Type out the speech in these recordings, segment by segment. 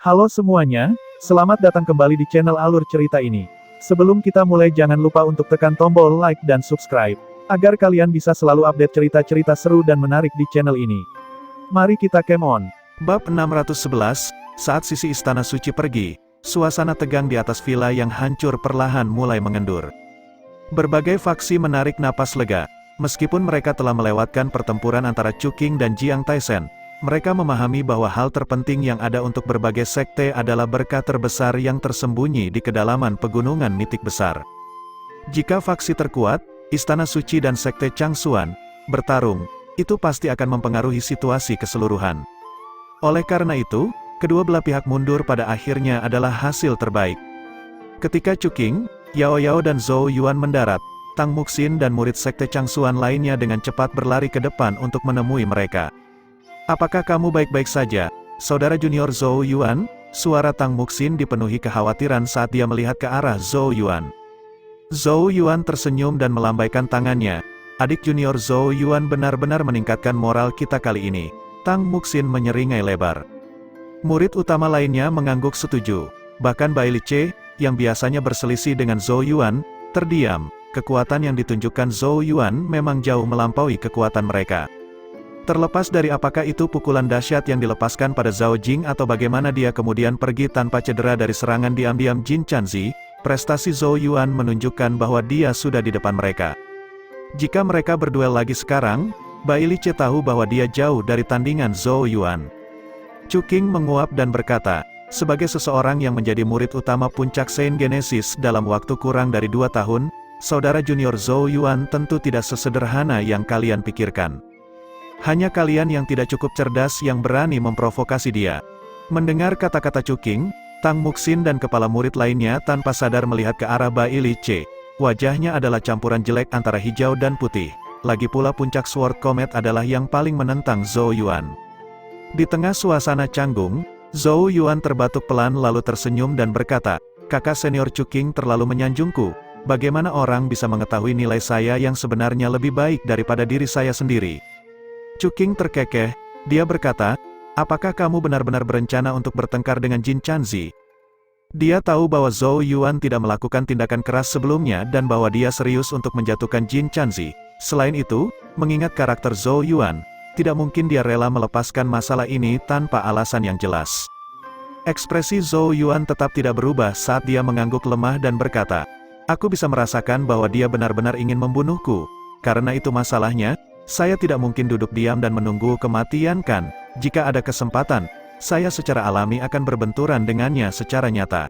Halo semuanya, selamat datang kembali di channel Alur Cerita ini. Sebelum kita mulai jangan lupa untuk tekan tombol like dan subscribe, agar kalian bisa selalu update cerita-cerita seru dan menarik di channel ini. Mari kita game on. Bab 611, saat sisi istana suci pergi, suasana tegang di atas villa yang hancur perlahan mulai mengendur. Berbagai faksi menarik napas lega, meskipun mereka telah melewatkan pertempuran antara Chuking dan Jiang Taisen. Mereka memahami bahwa hal terpenting yang ada untuk berbagai sekte adalah berkah terbesar yang tersembunyi di kedalaman pegunungan mitik besar. Jika faksi terkuat, Istana Suci dan Sekte Changsuan, bertarung, itu pasti akan mempengaruhi situasi keseluruhan. Oleh karena itu, kedua belah pihak mundur pada akhirnya adalah hasil terbaik. Ketika Chuking, Yao Yao dan Zhou Yuan mendarat, Tang Muxin dan murid Sekte Changsuan lainnya dengan cepat berlari ke depan untuk menemui mereka. "Apakah kamu baik-baik saja, saudara junior Zhou Yuan?" Suara Tang Muxin dipenuhi kekhawatiran saat dia melihat ke arah Zhou Yuan. Zhou Yuan tersenyum dan melambaikan tangannya. "Adik junior Zhou Yuan benar-benar meningkatkan moral kita kali ini." Tang Muxin menyeringai lebar. Murid utama lainnya mengangguk setuju. Bahkan Bai Lice, yang biasanya berselisih dengan Zhou Yuan, terdiam. Kekuatan yang ditunjukkan Zhou Yuan memang jauh melampaui kekuatan mereka. Terlepas dari apakah itu pukulan dahsyat yang dilepaskan pada Zhao Jing atau bagaimana dia kemudian pergi tanpa cedera dari serangan diam-diam Jin Chanzi, prestasi Zhou Yuan menunjukkan bahwa dia sudah di depan mereka. Jika mereka berduel lagi sekarang, Bai Lice tahu bahwa dia jauh dari tandingan Zhou Yuan. Chuking menguap dan berkata, "Sebagai seseorang yang menjadi murid utama puncak Saint Genesis dalam waktu kurang dari 2 tahun, saudara junior Zhou Yuan tentu tidak sesederhana yang kalian pikirkan. Hanya kalian yang tidak cukup cerdas yang berani memprovokasi dia." Mendengar kata-kata Chuking, Tang Muxin dan kepala murid lainnya tanpa sadar melihat ke arah Bai Lice. Wajahnya adalah campuran jelek antara hijau dan putih. Lagi pula puncak Sword Comet adalah yang paling menentang Zhou Yuan. Di tengah suasana canggung, Zhou Yuan terbatuk pelan lalu tersenyum dan berkata, "Kakak senior Chuking terlalu menyanjungku. Bagaimana orang bisa mengetahui nilai saya yang sebenarnya lebih baik daripada diri saya sendiri?" Chuking terkekeh, dia berkata, "Apakah kamu benar-benar berencana untuk bertengkar dengan Jin Chanzi?" Dia tahu bahwa Zhou Yuan tidak melakukan tindakan keras sebelumnya dan bahwa dia serius untuk menjatuhkan Jin Chanzi. Selain itu, mengingat karakter Zhou Yuan, tidak mungkin dia rela melepaskan masalah ini tanpa alasan yang jelas. Ekspresi Zhou Yuan tetap tidak berubah saat dia mengangguk lemah dan berkata, "Aku bisa merasakan bahwa dia benar-benar ingin membunuhku. Karena itu masalahnya, saya tidak mungkin duduk diam dan menunggu kematian kan? Jika ada kesempatan, saya secara alami akan berbenturan dengannya secara nyata."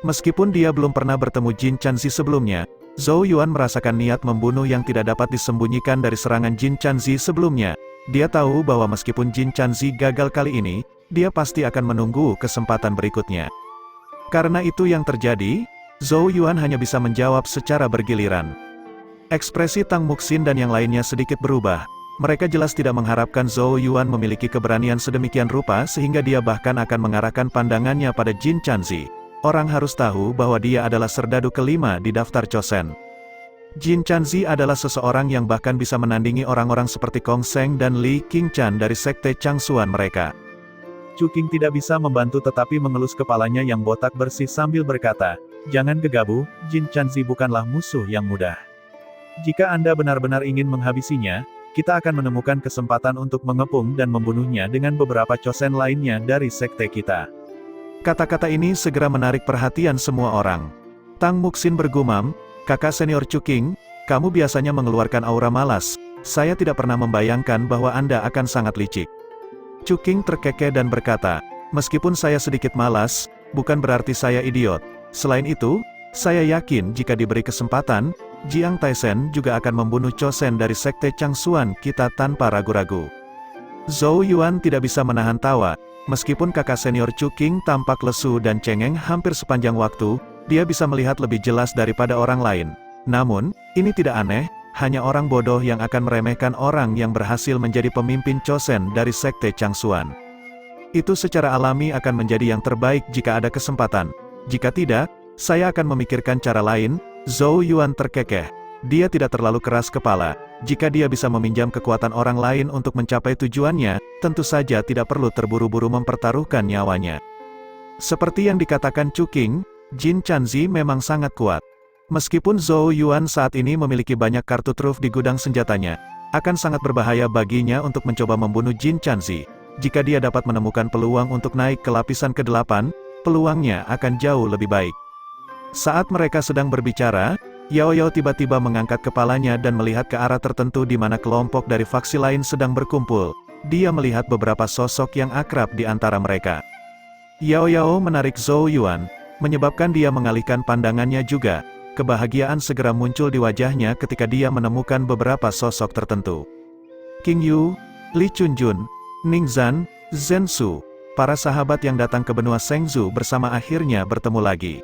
Meskipun dia belum pernah bertemu Jin Chanzi sebelumnya, Zhou Yuan merasakan niat membunuh yang tidak dapat disembunyikan dari serangan Jin Chanzi sebelumnya. Dia tahu bahwa meskipun Jin Chanzi gagal kali ini, dia pasti akan menunggu kesempatan berikutnya. Karena itu yang terjadi, Zhou Yuan hanya bisa menjawab secara bergiliran. Ekspresi Tang Muxin dan yang lainnya sedikit berubah. Mereka jelas tidak mengharapkan Zhou Yuan memiliki keberanian sedemikian rupa sehingga dia bahkan akan mengarahkan pandangannya pada Jin Chanzi. Orang harus tahu bahwa dia adalah serdadu kelima di daftar Chosen. Jin Chanzi adalah seseorang yang bahkan bisa menandingi orang-orang seperti Kong Seng dan Li Qingchan dari Sekte Changsuan mereka. Chuking tidak bisa membantu tetapi mengelus kepalanya yang botak bersih sambil berkata, "Jangan gegabah, Jin Chanzi bukanlah musuh yang mudah. Jika Anda benar-benar ingin menghabisinya, kita akan menemukan kesempatan untuk mengepung dan membunuhnya dengan beberapa Chosen lainnya dari sekte kita." Kata-kata ini segera menarik perhatian semua orang. Tang Muxin bergumam, "Kakak senior Chuking, kamu biasanya mengeluarkan aura malas. Saya tidak pernah membayangkan bahwa Anda akan sangat licik." Chuking terkekeh dan berkata, "Meskipun saya sedikit malas, bukan berarti saya idiot. Selain itu, saya yakin jika diberi kesempatan, Jiang Taisen juga akan membunuh Chosen dari Sekte Changsuan kita tanpa ragu-ragu." Zhou Yuan tidak bisa menahan tawa. Meskipun kakak senior Chuking tampak lesu dan cengeng hampir sepanjang waktu, dia bisa melihat lebih jelas daripada orang lain. Namun, ini tidak aneh, hanya orang bodoh yang akan meremehkan orang yang berhasil menjadi pemimpin Chosen dari Sekte Changsuan. Itu secara alami akan menjadi yang terbaik jika ada kesempatan. Jika tidak, saya akan memikirkan cara lain. Zhou Yuan terkekeh. Dia tidak terlalu keras kepala. Jika dia bisa meminjam kekuatan orang lain untuk mencapai tujuannya, tentu saja tidak perlu terburu-buru mempertaruhkan nyawanya. Seperti yang dikatakan Chuking, Jin Chanzi memang sangat kuat. Meskipun Zhou Yuan saat ini memiliki banyak kartu truf di gudang senjatanya, akan sangat berbahaya baginya untuk mencoba membunuh Jin Chanzi. Jika dia dapat menemukan peluang untuk naik ke lapisan ke-8, peluangnya akan jauh lebih baik. Saat mereka sedang berbicara, Yao Yao tiba-tiba mengangkat kepalanya dan melihat ke arah tertentu di mana kelompok dari faksi lain sedang berkumpul. Dia melihat beberapa sosok yang akrab di antara mereka. Yao Yao menarik Zhou Yuan, menyebabkan dia mengalihkan pandangannya juga. Kebahagiaan segera muncul di wajahnya ketika dia menemukan beberapa sosok tertentu. King Yu, Li Chunjun, Ning Zan, Zhen Su, para sahabat yang datang ke benua Shengzu bersama akhirnya bertemu lagi.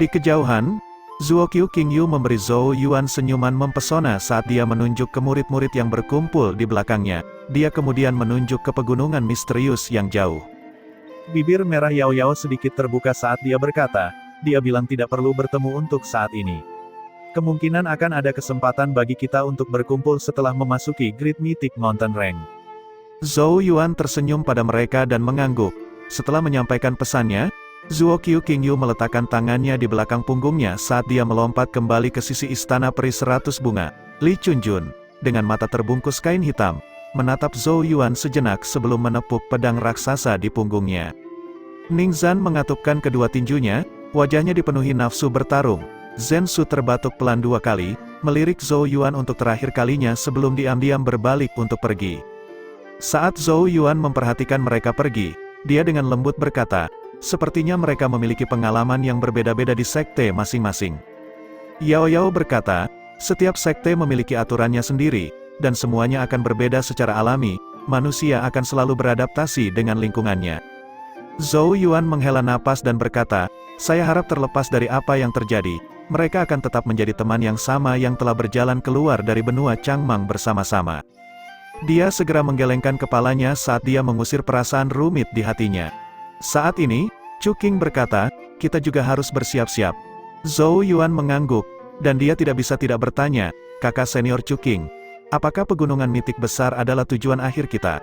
Di kejauhan, Zuokyu King Yu memberi Zhou Yuan senyuman mempesona saat dia menunjuk ke murid-murid yang berkumpul di belakangnya. Dia kemudian menunjuk ke pegunungan misterius yang jauh. Bibir merah Yao Yao sedikit terbuka saat dia berkata, dia bilang tidak perlu bertemu untuk saat ini. Kemungkinan akan ada kesempatan bagi kita untuk berkumpul setelah memasuki Great Mythic Mountain Range. Zhou Yuan tersenyum pada mereka dan mengangguk. Setelah menyampaikan pesannya, Zuokyu King Yu meletakkan tangannya di belakang punggungnya saat dia melompat kembali ke sisi istana peri 100 bunga. Li Chunjun, dengan mata terbungkus kain hitam, menatap Zhou Yuan sejenak sebelum menepuk pedang raksasa di punggungnya. Ning Zan mengatupkan kedua tinjunya, wajahnya dipenuhi nafsu bertarung. Zhen Su terbatuk pelan 2 kali, melirik Zhou Yuan untuk terakhir kalinya sebelum diam-diam berbalik untuk pergi. Saat Zhou Yuan memperhatikan mereka pergi, dia dengan lembut berkata, sepertinya mereka memiliki pengalaman yang berbeda-beda di sekte masing-masing. Yao Yao berkata, setiap sekte memiliki aturannya sendiri, dan semuanya akan berbeda secara alami, manusia akan selalu beradaptasi dengan lingkungannya. Zhou Yuan menghela napas dan berkata, saya harap terlepas dari apa yang terjadi, mereka akan tetap menjadi teman yang sama yang telah berjalan keluar dari benua Changmang bersama-sama. Dia segera menggelengkan kepalanya saat dia mengusir perasaan rumit di hatinya. Saat ini, Chuking berkata, kita juga harus bersiap-siap. Zhou Yuan mengangguk, dan dia tidak bisa tidak bertanya, kakak senior Chuking, apakah pegunungan mitik besar adalah tujuan akhir kita?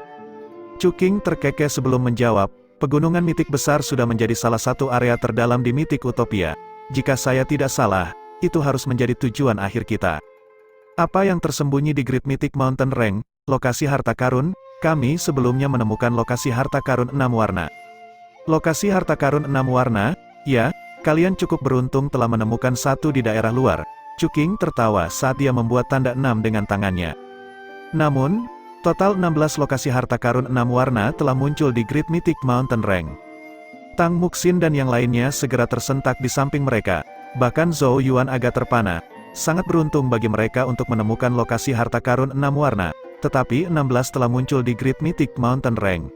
Chuking terkekeh sebelum menjawab, pegunungan mitik besar sudah menjadi salah satu area terdalam di mitik utopia. Jika saya tidak salah, itu harus menjadi tujuan akhir kita. Apa yang tersembunyi di Great Mythic Mountain Range, lokasi harta karun? Kami sebelumnya menemukan lokasi harta karun 6 warna. Lokasi harta karun 6 warna, ya, kalian cukup beruntung telah menemukan satu di daerah luar. Chuking tertawa saat dia membuat tanda 6 dengan tangannya. Namun, total 16 lokasi harta karun 6 warna telah muncul di Great Mythic Mountain Range. Tang Muxin dan yang lainnya segera tersentak di samping mereka, bahkan Zhou Yuan agak terpana. Sangat beruntung bagi mereka untuk menemukan lokasi harta karun 6 warna, tetapi 16 telah muncul di Great Mythic Mountain Range.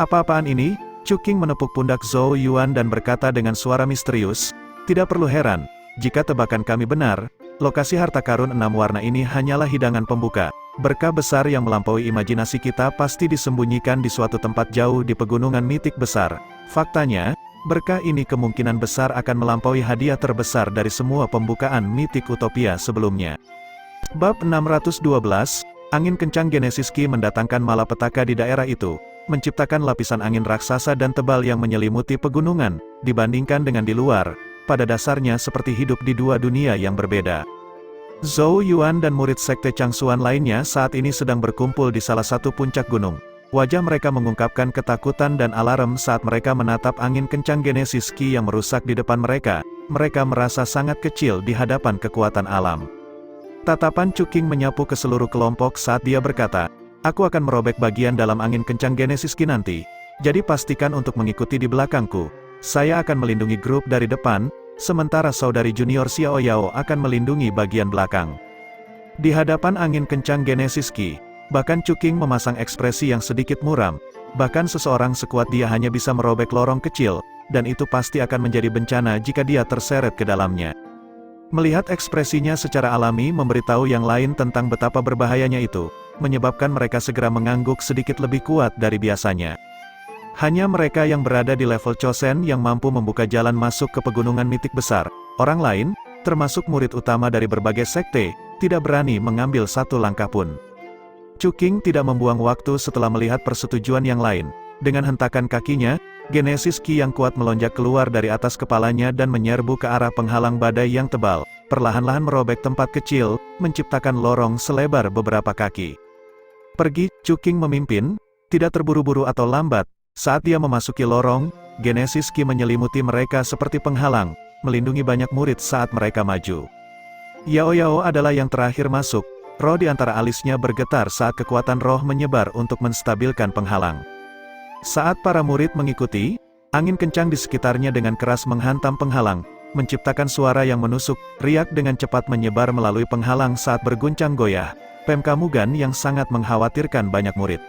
Apa-apaan ini? Chuking menepuk pundak Zhou Yuan dan berkata dengan suara misterius, tidak perlu heran, jika tebakan kami benar, lokasi harta karun 6 warna ini hanyalah hidangan pembuka. Berkah besar yang melampaui imajinasi kita pasti disembunyikan di suatu tempat jauh di pegunungan mitik besar. Faktanya, berkah ini kemungkinan besar akan melampaui hadiah terbesar dari semua pembukaan mitik utopia sebelumnya. Bab 612, Angin Kencang Genesis Ki mendatangkan malapetaka di daerah itu, menciptakan lapisan angin raksasa dan tebal yang menyelimuti pegunungan, dibandingkan dengan di luar, pada dasarnya seperti hidup di dua dunia yang berbeda. Zhou Yuan dan murid sekte Changsuan lainnya saat ini sedang berkumpul di salah satu puncak gunung. Wajah mereka mengungkapkan ketakutan dan alarm saat mereka menatap angin kencang Genesis Ki yang merusak di depan mereka. Mereka merasa sangat kecil di hadapan kekuatan alam. Tatapan Chuking menyapu ke seluruh kelompok saat dia berkata, aku akan merobek bagian dalam angin kencang Genesis Ki nanti. Jadi pastikan untuk mengikuti di belakangku. Saya akan melindungi grup dari depan, sementara saudari junior Xiao Yao akan melindungi bagian belakang. Di hadapan angin kencang Genesis Ki, bahkan Chuking memasang ekspresi yang sedikit muram. Bahkan seseorang sekuat dia hanya bisa merobek lorong kecil, dan itu pasti akan menjadi bencana jika dia terseret ke dalamnya. Melihat ekspresinya secara alami memberitahu yang lain tentang betapa berbahayanya itu, menyebabkan mereka segera mengangguk sedikit lebih kuat dari biasanya. Hanya mereka yang berada di level Chosen yang mampu membuka jalan masuk ke pegunungan mitik besar. Orang lain, termasuk murid utama dari berbagai sekte, tidak berani mengambil satu langkah pun. Chuking tidak membuang waktu setelah melihat persetujuan yang lain. Dengan hentakan kakinya, Genesis Ki yang kuat melonjak keluar dari atas kepalanya dan menyerbu ke arah penghalang badai yang tebal, perlahan-lahan merobek tempat kecil, menciptakan lorong selebar beberapa kaki. Pergi, Cuking memimpin, tidak terburu-buru atau lambat. Saat dia memasuki lorong, Genesis Ki menyelimuti mereka seperti penghalang, melindungi banyak murid saat mereka maju. Yao Yao adalah yang terakhir masuk, roh di antara alisnya bergetar saat kekuatan roh menyebar untuk menstabilkan penghalang. Saat para murid mengikuti, angin kencang di sekitarnya dengan keras menghantam penghalang, menciptakan suara yang menusuk, riak dengan cepat menyebar melalui penghalang saat berguncang goyah, pemkamugan yang sangat mengkhawatirkan banyak murid.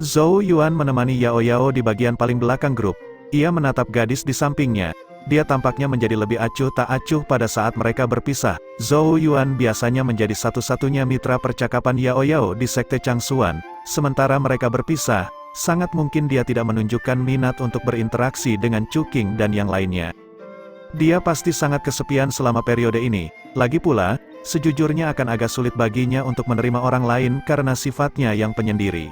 Zhou Yuan menemani Yao Yao di bagian paling belakang grup, ia menatap gadis di sampingnya, dia tampaknya menjadi lebih acuh tak acuh pada saat mereka berpisah. Zhou Yuan biasanya menjadi satu-satunya mitra percakapan Yao Yao di Sekte Changsuan, sementara mereka berpisah, sangat mungkin dia tidak menunjukkan minat untuk berinteraksi dengan Cuking dan yang lainnya. Dia pasti sangat kesepian selama periode ini, lagi pula, sejujurnya akan agak sulit baginya untuk menerima orang lain karena sifatnya yang penyendiri.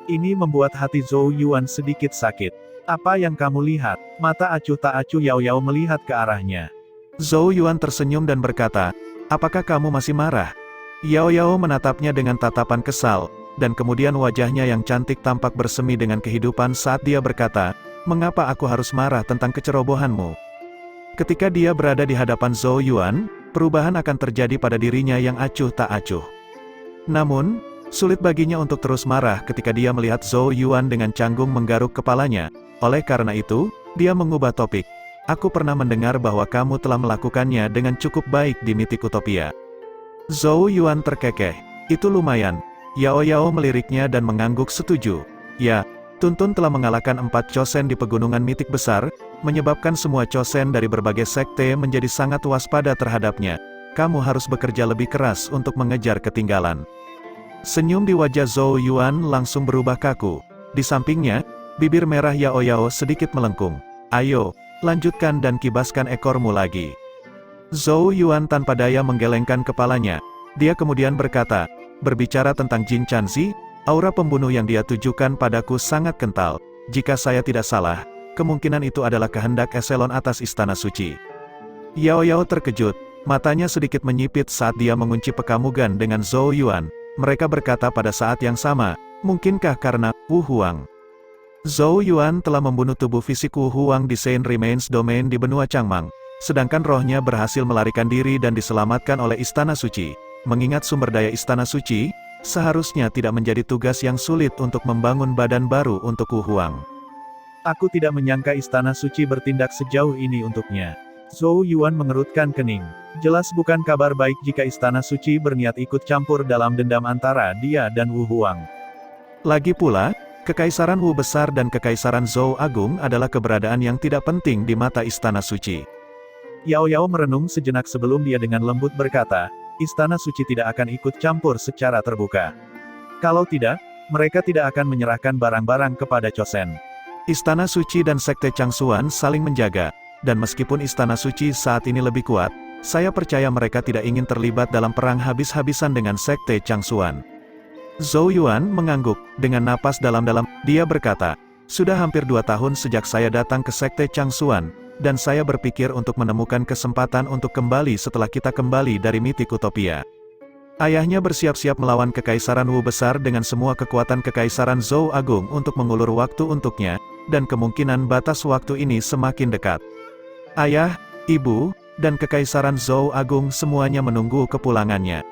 Ini membuat hati Zhou Yuan sedikit sakit. Apa yang kamu lihat? Mata acuh tak acuh Yao Yao melihat ke arahnya. Zhou Yuan tersenyum dan berkata, apakah kamu masih marah? Yao Yao menatapnya dengan tatapan kesal, dan kemudian wajahnya yang cantik tampak bersemi dengan kehidupan saat dia berkata, mengapa aku harus marah tentang kecerobohanmu? Ketika dia berada di hadapan Zhou Yuan, perubahan akan terjadi pada dirinya yang acuh tak acuh. Namun, sulit baginya untuk terus marah ketika dia melihat Zhou Yuan dengan canggung menggaruk kepalanya. Oleh karena itu, dia mengubah topik. Aku pernah mendengar bahwa kamu telah melakukannya dengan cukup baik di Mitik Utopia. Zhou Yuan terkekeh. Itu lumayan. Yao Yao meliriknya dan mengangguk setuju. Ya, Tuntun telah mengalahkan 4 chosen di pegunungan mitik besar, menyebabkan semua chosen dari berbagai sekte menjadi sangat waspada terhadapnya. Kamu harus bekerja lebih keras untuk mengejar ketinggalan. Senyum di wajah Zhou Yuan langsung berubah kaku. Di sampingnya, bibir merah Yao Yao sedikit melengkung. Ayo, lanjutkan dan kibaskan ekormu lagi. Zhou Yuan tanpa daya menggelengkan kepalanya. Dia kemudian berkata, berbicara tentang Jin Chanzi, aura pembunuh yang dia tujukan padaku sangat kental. Jika saya tidak salah, kemungkinan itu adalah kehendak eselon atas Istana Suci. Yao Yao terkejut, matanya sedikit menyipit saat dia mengunci pekamugan dengan Zhou Yuan. Mereka berkata pada saat yang sama, mungkinkah karena Wu Huang? Zhou Yuan telah membunuh tubuh fisik Wu Huang di Saint Remains Domain di benua Changmang, sedangkan rohnya berhasil melarikan diri dan diselamatkan oleh Istana Suci. Mengingat sumber daya Istana Suci, seharusnya tidak menjadi tugas yang sulit untuk membangun badan baru untuk Wu Huang. Aku tidak menyangka Istana Suci bertindak sejauh ini untuknya. Zhou Yuan mengerutkan kening. Jelas bukan kabar baik jika Istana Suci berniat ikut campur dalam dendam antara dia dan Wu Huang. Lagi pula, Kekaisaran Wu Besar dan Kekaisaran Zhou Agung adalah keberadaan yang tidak penting di mata Istana Suci. Yao Yao merenung sejenak sebelum dia dengan lembut berkata, Istana Suci tidak akan ikut campur secara terbuka. Kalau tidak, mereka tidak akan menyerahkan barang-barang kepada Chosen. Istana Suci dan Sekte Changsuan saling menjaga, dan meskipun Istana Suci saat ini lebih kuat, saya percaya mereka tidak ingin terlibat dalam perang habis-habisan dengan Sekte Changsuan. Zhou Yuan mengangguk, dengan napas dalam-dalam, dia berkata, sudah hampir 2 tahun sejak saya datang ke Sekte Changsuan, dan saya berpikir untuk menemukan kesempatan untuk kembali setelah kita kembali dari Mitik Utopia. Ayahnya bersiap-siap melawan Kekaisaran Wu Besar dengan semua kekuatan Kekaisaran Zhou Agung untuk mengulur waktu untuknya, dan kemungkinan batas waktu ini semakin dekat. Ayah, ibu, dan Kekaisaran Zhou Agung semuanya menunggu kepulangannya.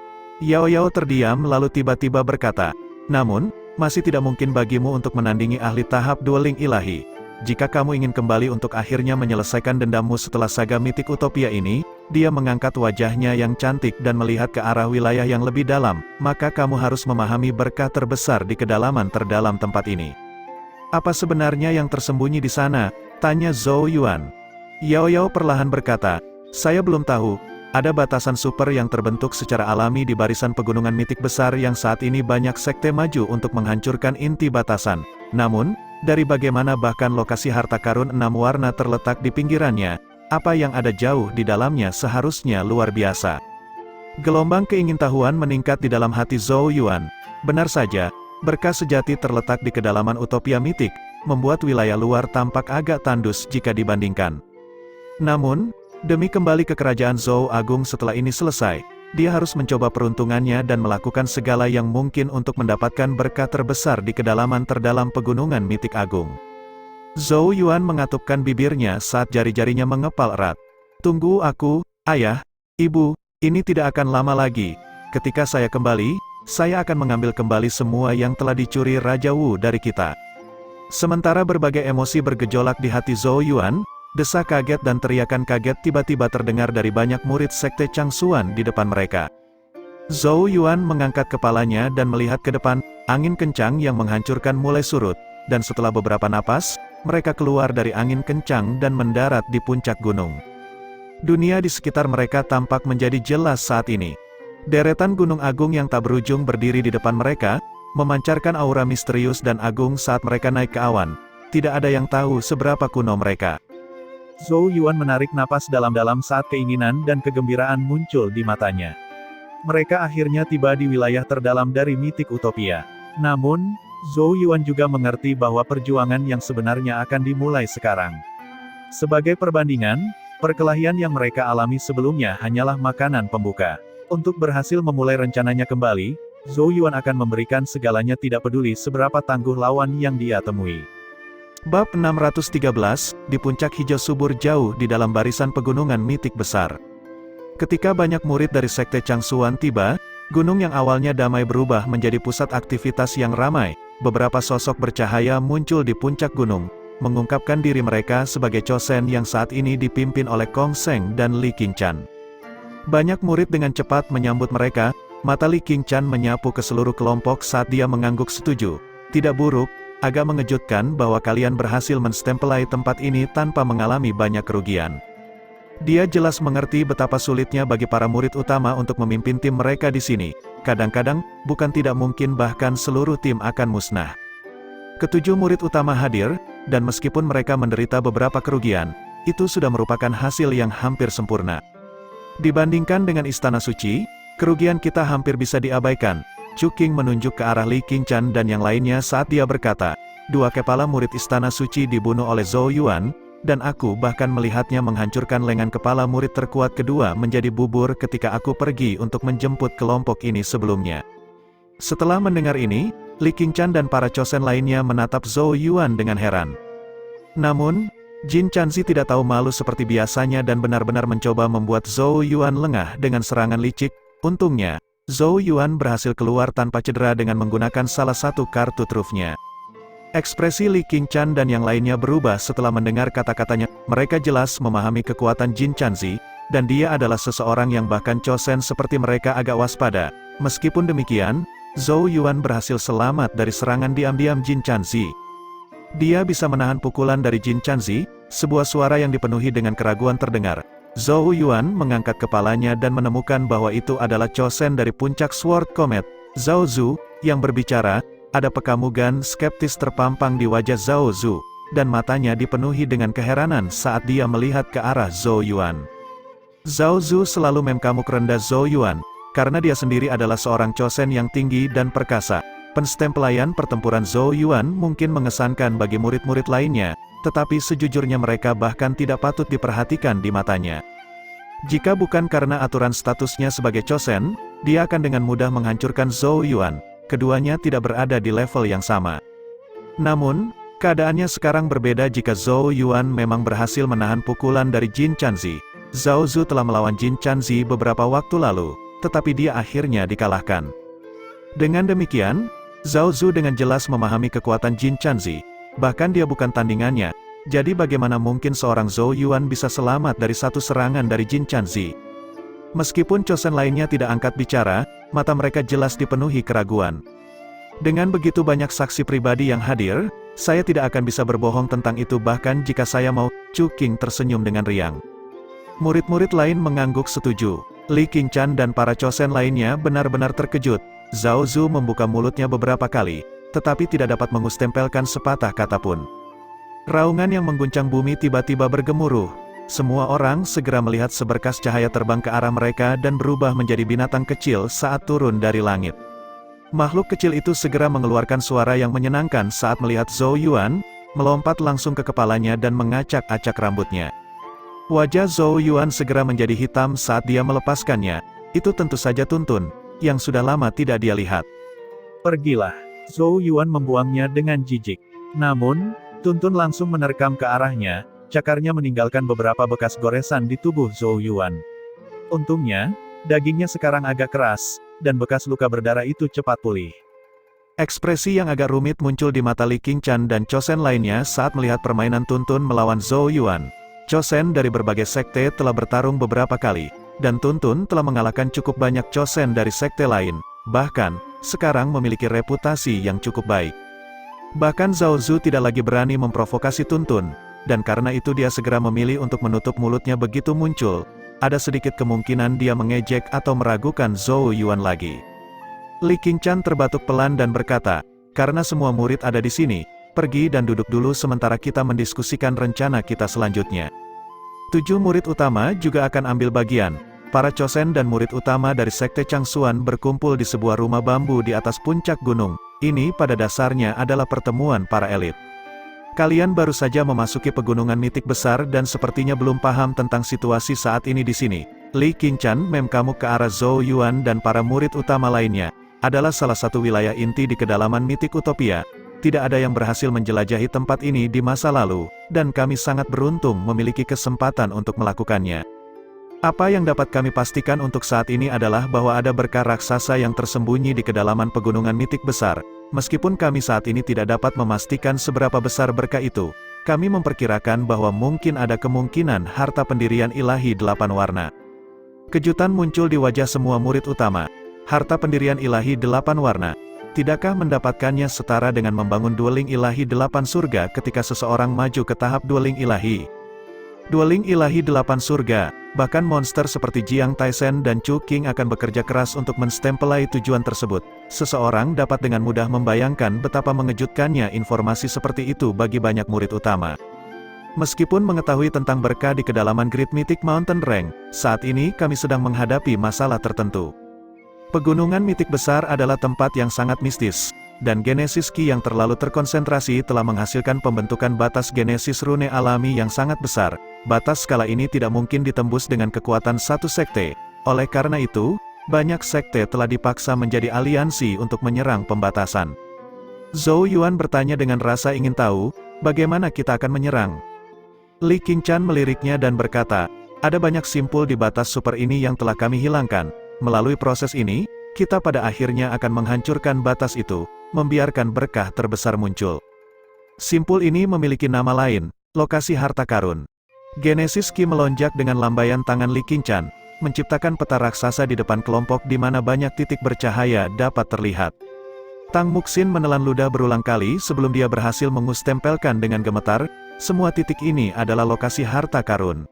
Yao Yao terdiam lalu tiba-tiba berkata, namun, masih tidak mungkin bagimu untuk menandingi ahli tahap dueling ilahi. Jika kamu ingin kembali untuk akhirnya menyelesaikan dendammu setelah saga Mitik Utopia ini, dia mengangkat wajahnya yang cantik dan melihat ke arah wilayah yang lebih dalam, maka kamu harus memahami berkah terbesar di kedalaman terdalam tempat ini. Apa sebenarnya yang tersembunyi di sana? Tanya Zhou Yuan. Yao Yao perlahan berkata, saya belum tahu. Ada batasan super yang terbentuk secara alami di barisan pegunungan mitik besar yang saat ini banyak sekte maju untuk menghancurkan inti batasan. Namun, dari bagaimana bahkan lokasi harta karun 6 warna terletak di pinggirannya, apa yang ada jauh di dalamnya seharusnya luar biasa. Gelombang keingintahuan meningkat di dalam hati Zhou Yuan. Benar saja, berkah sejati terletak di kedalaman utopia mitik, membuat wilayah luar tampak agak tandus jika dibandingkan. Namun, demi kembali ke kerajaan Zhou Agung setelah ini selesai, dia harus mencoba peruntungannya dan melakukan segala yang mungkin untuk mendapatkan berkah terbesar di kedalaman terdalam pegunungan mitik agung. Zhou Yuan mengatupkan bibirnya saat jari-jarinya mengepal erat. Tunggu aku, ayah, ibu, ini tidak akan lama lagi. Ketika saya kembali, saya akan mengambil kembali semua yang telah dicuri Raja Wu dari kita. Sementara berbagai emosi bergejolak di hati Zhou Yuan, desak kaget dan teriakan kaget tiba-tiba terdengar dari banyak murid sekte Changsuan di depan mereka. Zhou Yuan mengangkat kepalanya dan melihat ke depan, angin kencang yang menghancurkan mulai surut, dan setelah beberapa napas, mereka keluar dari angin kencang dan mendarat di puncak gunung. Dunia di sekitar mereka tampak menjadi jelas saat ini. Deretan gunung agung yang tak berujung berdiri di depan mereka, memancarkan aura misterius dan agung saat mereka naik ke awan. Tidak ada yang tahu seberapa kuno mereka. Zhou Yuan menarik napas dalam-dalam saat keinginan dan kegembiraan muncul di matanya. Mereka akhirnya tiba di wilayah terdalam dari mitik utopia. Namun, Zhou Yuan juga mengerti bahwa perjuangan yang sebenarnya akan dimulai sekarang. Sebagai perbandingan, perkelahian yang mereka alami sebelumnya hanyalah makanan pembuka. Untuk berhasil memulai rencananya kembali, Zhou Yuan akan memberikan segalanya tidak peduli seberapa tangguh lawan yang dia temui. Bab 613, di puncak hijau subur jauh di dalam barisan pegunungan mitik besar. Ketika banyak murid dari sekte Changsuan tiba, gunung yang awalnya damai berubah menjadi pusat aktivitas yang ramai. Beberapa sosok bercahaya muncul di puncak gunung, mengungkapkan diri mereka sebagai Chosen yang saat ini dipimpin oleh Kong Seng dan Li Qingchan. Banyak murid dengan cepat menyambut mereka, mata Li Qingchan menyapu ke seluruh kelompok saat dia mengangguk setuju. Tidak buruk, agak mengejutkan bahwa kalian berhasil menstempelai tempat ini tanpa mengalami banyak kerugian. Dia jelas mengerti betapa sulitnya bagi para murid utama untuk memimpin tim mereka di sini. Kadang-kadang, bukan tidak mungkin bahkan seluruh tim akan musnah. Ketujuh murid utama hadir, dan meskipun mereka menderita beberapa kerugian, itu sudah merupakan hasil yang hampir sempurna. Dibandingkan dengan Istana Suci, kerugian kita hampir bisa diabaikan. Chu Qing menunjuk ke arah Li Qingchan dan yang lainnya saat dia berkata, dua kepala murid Istana Suci dibunuh oleh Zhou Yuan, dan aku bahkan melihatnya menghancurkan lengan kepala murid terkuat kedua menjadi bubur ketika aku pergi untuk menjemput kelompok ini sebelumnya. Setelah mendengar ini, Li Qingchan dan para Chosen lainnya menatap Zhou Yuan dengan heran. Namun, Jin Chanzi tidak tahu malu seperti biasanya dan benar-benar mencoba membuat Zhou Yuan lengah dengan serangan licik. Untungnya, Zhou Yuan berhasil keluar tanpa cedera dengan menggunakan salah satu kartu trufnya. Ekspresi Li Qingchan dan yang lainnya berubah setelah mendengar kata-katanya. Mereka jelas memahami kekuatan Jin Chanzi, dan dia adalah seseorang yang bahkan Chosen seperti mereka agak waspada. Meskipun demikian, Zhou Yuan berhasil selamat dari serangan diam-diam Jin Chanzi. Dia bisa menahan pukulan dari Jin Chanzi. Sebuah suara yang dipenuhi dengan keraguan terdengar. Zhou Yuan mengangkat kepalanya dan menemukan bahwa itu adalah Chosen dari puncak Sword Comet, Zhao Zu, yang berbicara. Ada pekamugan skeptis terpampang di wajah Zhao Zu, dan matanya dipenuhi dengan keheranan saat dia melihat ke arah Zhou Yuan. Zhao Zu selalu memkamuk rendah Zhou Yuan, karena dia sendiri adalah seorang Chosen yang tinggi dan perkasa. Penstempelaian pertempuran Zhou Yuan mungkin mengesankan bagi murid-murid lainnya, tetapi sejujurnya mereka bahkan tidak patut diperhatikan di matanya. Jika bukan karena aturan statusnya sebagai Chosen, dia akan dengan mudah menghancurkan Zhou Yuan. Keduanya tidak berada di level yang sama. Namun, keadaannya sekarang berbeda jika Zhou Yuan memang berhasil menahan pukulan dari Jin Chanzi. Zhao Zu telah melawan Jin Chanzi beberapa waktu lalu, tetapi dia akhirnya dikalahkan. Dengan demikian, Zhao Zu dengan jelas memahami kekuatan Jin Chanzi, bahkan dia bukan tandingannya. Jadi bagaimana mungkin seorang Zhou Yuan bisa selamat dari satu serangan dari Jin Chanzi? Meskipun Chosen lainnya tidak angkat bicara, mata mereka jelas dipenuhi keraguan. Dengan begitu banyak saksi pribadi yang hadir, saya tidak akan bisa berbohong tentang itu bahkan jika saya mau. Chu Qing tersenyum dengan riang. Murid-murid lain mengangguk setuju. Li Qingchan dan para Chosen lainnya benar-benar terkejut. Zhao Zu membuka mulutnya beberapa kali, tetapi tidak dapat mengustempelkan sepatah kata pun. Raungan yang mengguncang bumi tiba-tiba bergemuruh. Semua orang segera melihat seberkas cahaya terbang ke arah mereka dan berubah menjadi binatang kecil saat turun dari langit. Makhluk kecil itu segera mengeluarkan suara yang menyenangkan saat melihat Zhou Yuan. melompat langsung ke kepalanya dan mengacak-acak rambutnya. Wajah Zhou Yuan segera menjadi hitam saat dia melepaskannya. Itu tentu saja Tuntun, yang sudah lama tidak dia lihat. Pergilah. Zhou Yuan membuangnya dengan jijik. Namun, Tuntun langsung menerkam ke arahnya, cakarnya meninggalkan beberapa bekas goresan di tubuh Zhou Yuan. Untungnya, dagingnya sekarang agak keras, dan bekas luka berdarah itu cepat pulih. Ekspresi yang agak rumit muncul di mata Li Qingshan dan Chosen lainnya saat melihat permainan Tuntun melawan Zhou Yuan. Chosen dari berbagai sekte telah bertarung beberapa kali, dan Tuntun telah mengalahkan cukup banyak Chosen dari sekte lain, bahkan, sekarang memiliki reputasi yang cukup baik. Bahkan Zhao Zu tidak lagi berani memprovokasi Tuntun, dan karena itu dia segera memilih untuk menutup mulutnya begitu muncul. Ada sedikit kemungkinan dia mengejek atau meragukan Zhou Yuan lagi. Li Qingshan terbatuk pelan dan berkata, karena semua murid ada di sini, pergi dan duduk dulu sementara kita mendiskusikan rencana kita selanjutnya. 7 murid utama juga akan ambil bagian. Para Chosen dan murid utama dari Sekte Changsuan berkumpul di sebuah rumah bambu di atas puncak gunung. Ini pada dasarnya adalah pertemuan para elit. Kalian baru saja memasuki pegunungan mitik besar dan sepertinya belum paham tentang situasi saat ini di sini. Li Qingshan memkamuk ke arah Zhou Yuan dan para murid utama lainnya. Adalah salah satu wilayah inti di kedalaman mitik Utopia. Tidak ada yang berhasil menjelajahi tempat ini di masa lalu, dan kami sangat beruntung memiliki kesempatan untuk melakukannya. Apa yang dapat kami pastikan untuk saat ini adalah bahwa ada berkah raksasa yang tersembunyi di kedalaman pegunungan mitik besar. Meskipun kami saat ini tidak dapat memastikan seberapa besar berkah itu, kami memperkirakan bahwa mungkin ada kemungkinan harta pendirian ilahi 8 warna. Kejutan muncul di wajah semua murid utama. Harta pendirian ilahi 8 warna. Tidakkah mendapatkannya setara dengan membangun dueling ilahi 8 surga ketika seseorang maju ke tahap dueling ilahi? Dueling ilahi 8 surga, bahkan monster seperti Jiang Taisen dan Chu Qing akan bekerja keras untuk menstempelai tujuan tersebut. Seseorang dapat dengan mudah membayangkan betapa mengejutkannya informasi seperti itu bagi banyak murid utama. Meskipun mengetahui tentang berkah di kedalaman Great Mythic Mountain Range, saat ini kami sedang menghadapi masalah tertentu. Pegunungan mitik besar adalah tempat yang sangat mistis, dan Genesis Ki yang terlalu terkonsentrasi telah menghasilkan pembentukan batas Genesis rune alami yang sangat besar. Batas skala ini tidak mungkin ditembus dengan kekuatan satu sekte. Oleh karena itu, banyak sekte telah dipaksa menjadi aliansi untuk menyerang pembatasan. Zhou Yuan bertanya dengan rasa ingin tahu, bagaimana kita akan menyerang? Li Qingshan meliriknya dan berkata, ada banyak simpul di batas super ini yang telah kami hilangkan. Melalui proses ini, kita pada akhirnya akan menghancurkan batas itu, membiarkan berkah terbesar muncul. Simpul ini memiliki nama lain, lokasi harta karun. Genesis Ki melonjak dengan lambaian tangan Li Qingshan, menciptakan peta raksasa di depan kelompok di mana banyak titik bercahaya dapat terlihat. Tang Muxin menelan ludah berulang kali sebelum dia berhasil mengustempelkan dengan gemetar, semua titik ini adalah lokasi harta karun.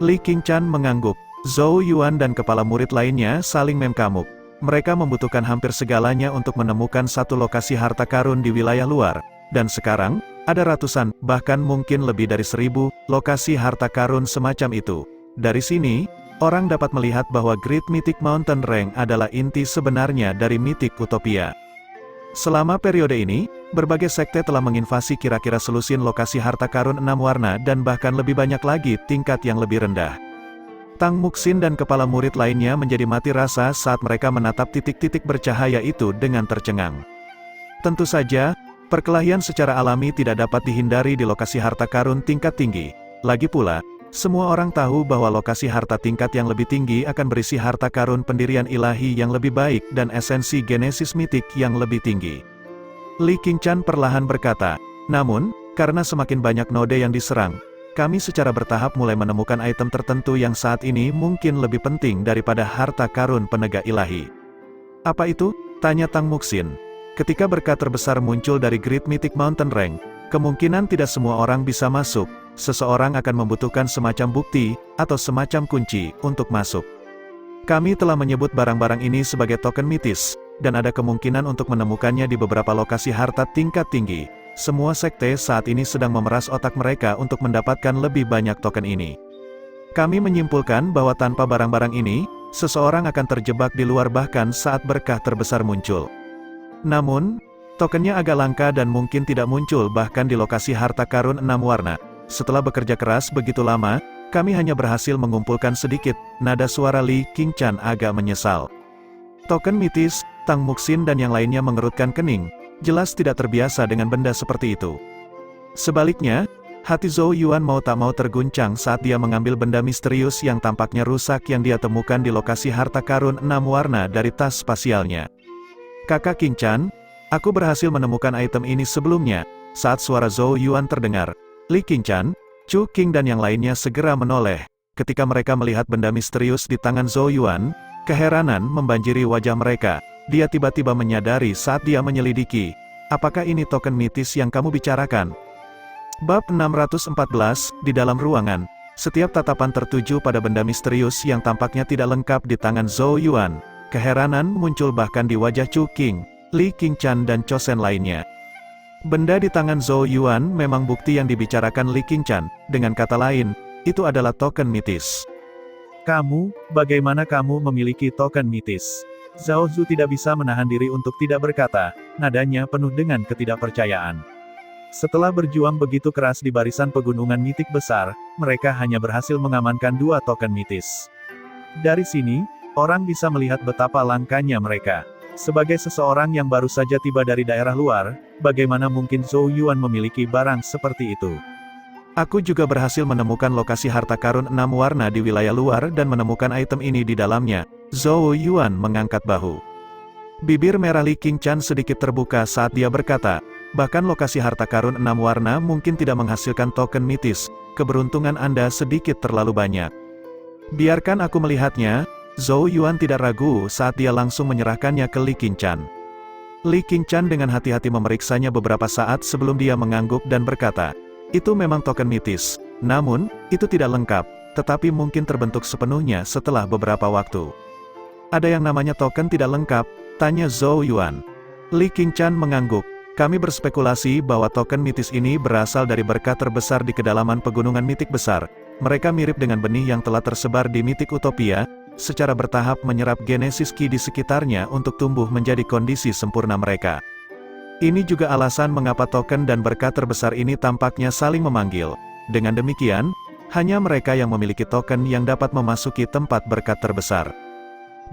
Li Qingshan mengangguk. Zhou Yuan dan kepala murid lainnya saling memkamuk. Mereka membutuhkan hampir segalanya untuk menemukan satu lokasi harta karun di wilayah luar. Dan sekarang, ada ratusan, bahkan mungkin lebih dari 1000, lokasi harta karun semacam itu. Dari sini, orang dapat melihat bahwa Great Mythic Mountain Range adalah inti sebenarnya dari Mythic Utopia. Selama periode ini, berbagai sekte telah menginvasi kira-kira selusin lokasi harta karun 6 warna dan bahkan lebih banyak lagi tingkat yang lebih rendah. Tang Muxin dan kepala murid lainnya menjadi mati rasa saat mereka menatap titik-titik bercahaya itu dengan tercengang. Tentu saja, perkelahian secara alami tidak dapat dihindari di lokasi harta karun tingkat tinggi. Lagi pula, semua orang tahu bahwa lokasi harta tingkat yang lebih tinggi akan berisi harta karun pendirian ilahi yang lebih baik dan esensi Genesis mitik yang lebih tinggi. Li Qingshan perlahan berkata, namun, karena semakin banyak node yang diserang, kami secara bertahap mulai menemukan item tertentu yang saat ini mungkin lebih penting daripada harta karun penegak ilahi. Apa itu? Tanya Tang Muxin. Ketika berkah terbesar muncul dari Great Mythic Mountain Range, kemungkinan tidak semua orang bisa masuk. Seseorang akan membutuhkan semacam bukti, atau semacam kunci, untuk masuk. Kami telah menyebut barang-barang ini sebagai token mitis, dan ada kemungkinan untuk menemukannya di beberapa lokasi harta tingkat tinggi. Semua sekte saat ini sedang memeras otak mereka untuk mendapatkan lebih banyak token ini. Kami menyimpulkan bahwa tanpa barang-barang ini, seseorang akan terjebak di luar bahkan saat berkah terbesar muncul. Namun, Tokennya agak langka dan mungkin tidak muncul bahkan di lokasi harta karun 6 warna. Setelah bekerja keras begitu lama, kami hanya berhasil mengumpulkan sedikit. Nada suara Li Qingchan agak menyesal. Token mitis, Tang Muxin dan yang lainnya mengerutkan kening. Jelas tidak terbiasa dengan benda seperti itu. Sebaliknya, hati Zhou Yuan mau tak mau terguncang saat dia mengambil benda misterius yang tampaknya rusak yang dia temukan di lokasi harta karun 6 warna dari tas spasialnya. Kakak Qingchan, aku berhasil menemukan item ini sebelumnya. Saat suara Zhou Yuan terdengar, Li Qingchan, Chu Qing dan yang lainnya segera menoleh. Ketika mereka melihat benda misterius di tangan Zhou Yuan, keheranan membanjiri wajah mereka. Dia tiba-tiba menyadari saat dia menyelidiki. Apakah ini token mitis yang kamu bicarakan? Bab 614, di dalam ruangan. Setiap tatapan tertuju pada benda misterius yang tampaknya tidak lengkap di tangan Zhou Yuan. Keheranan muncul bahkan di wajah Chu Qing, Li Qingchan dan Chosen lainnya. Benda di tangan Zhou Yuan memang bukti yang dibicarakan Li Qingchan. Dengan kata lain, itu adalah token mitis. Kamu, bagaimana kamu memiliki token mitis? Zhao Zu tidak bisa menahan diri untuk tidak berkata, nadanya penuh dengan ketidakpercayaan. Setelah berjuang begitu keras di barisan pegunungan mitik besar, mereka hanya berhasil mengamankan 2 token mitis. Dari sini, orang bisa melihat betapa langkanya mereka. Sebagai seseorang yang baru saja tiba dari daerah luar, bagaimana mungkin Zhou Yuan memiliki barang seperti itu? Aku juga berhasil menemukan lokasi harta karun 6 warna di wilayah luar dan menemukan item ini di dalamnya. Zhou Yuan mengangkat bahu. Bibir merah Li Qingchan sedikit terbuka saat dia berkata, bahkan lokasi harta karun 6 warna mungkin tidak menghasilkan token mitis. Keberuntungan Anda sedikit terlalu banyak. Biarkan aku melihatnya. Zhou Yuan tidak ragu saat dia langsung menyerahkannya ke Li Qingchan. Li Qingchan dengan hati-hati memeriksanya beberapa saat sebelum dia mengangguk dan berkata, itu memang token mitis. Namun, itu tidak lengkap, tetapi mungkin terbentuk sepenuhnya setelah beberapa waktu. Ada yang namanya token tidak lengkap? Tanya Zhou Yuan. Li Qingchan mengangguk. Kami berspekulasi bahwa token mitis ini berasal dari berkat terbesar di kedalaman pegunungan mitik besar. Mereka mirip dengan benih yang telah tersebar di mitik utopia, secara bertahap menyerap genesis Qi di sekitarnya untuk tumbuh menjadi kondisi sempurna mereka. Ini juga alasan mengapa token dan berkat terbesar ini tampaknya saling memanggil. Dengan demikian, hanya mereka yang memiliki token yang dapat memasuki tempat berkat terbesar.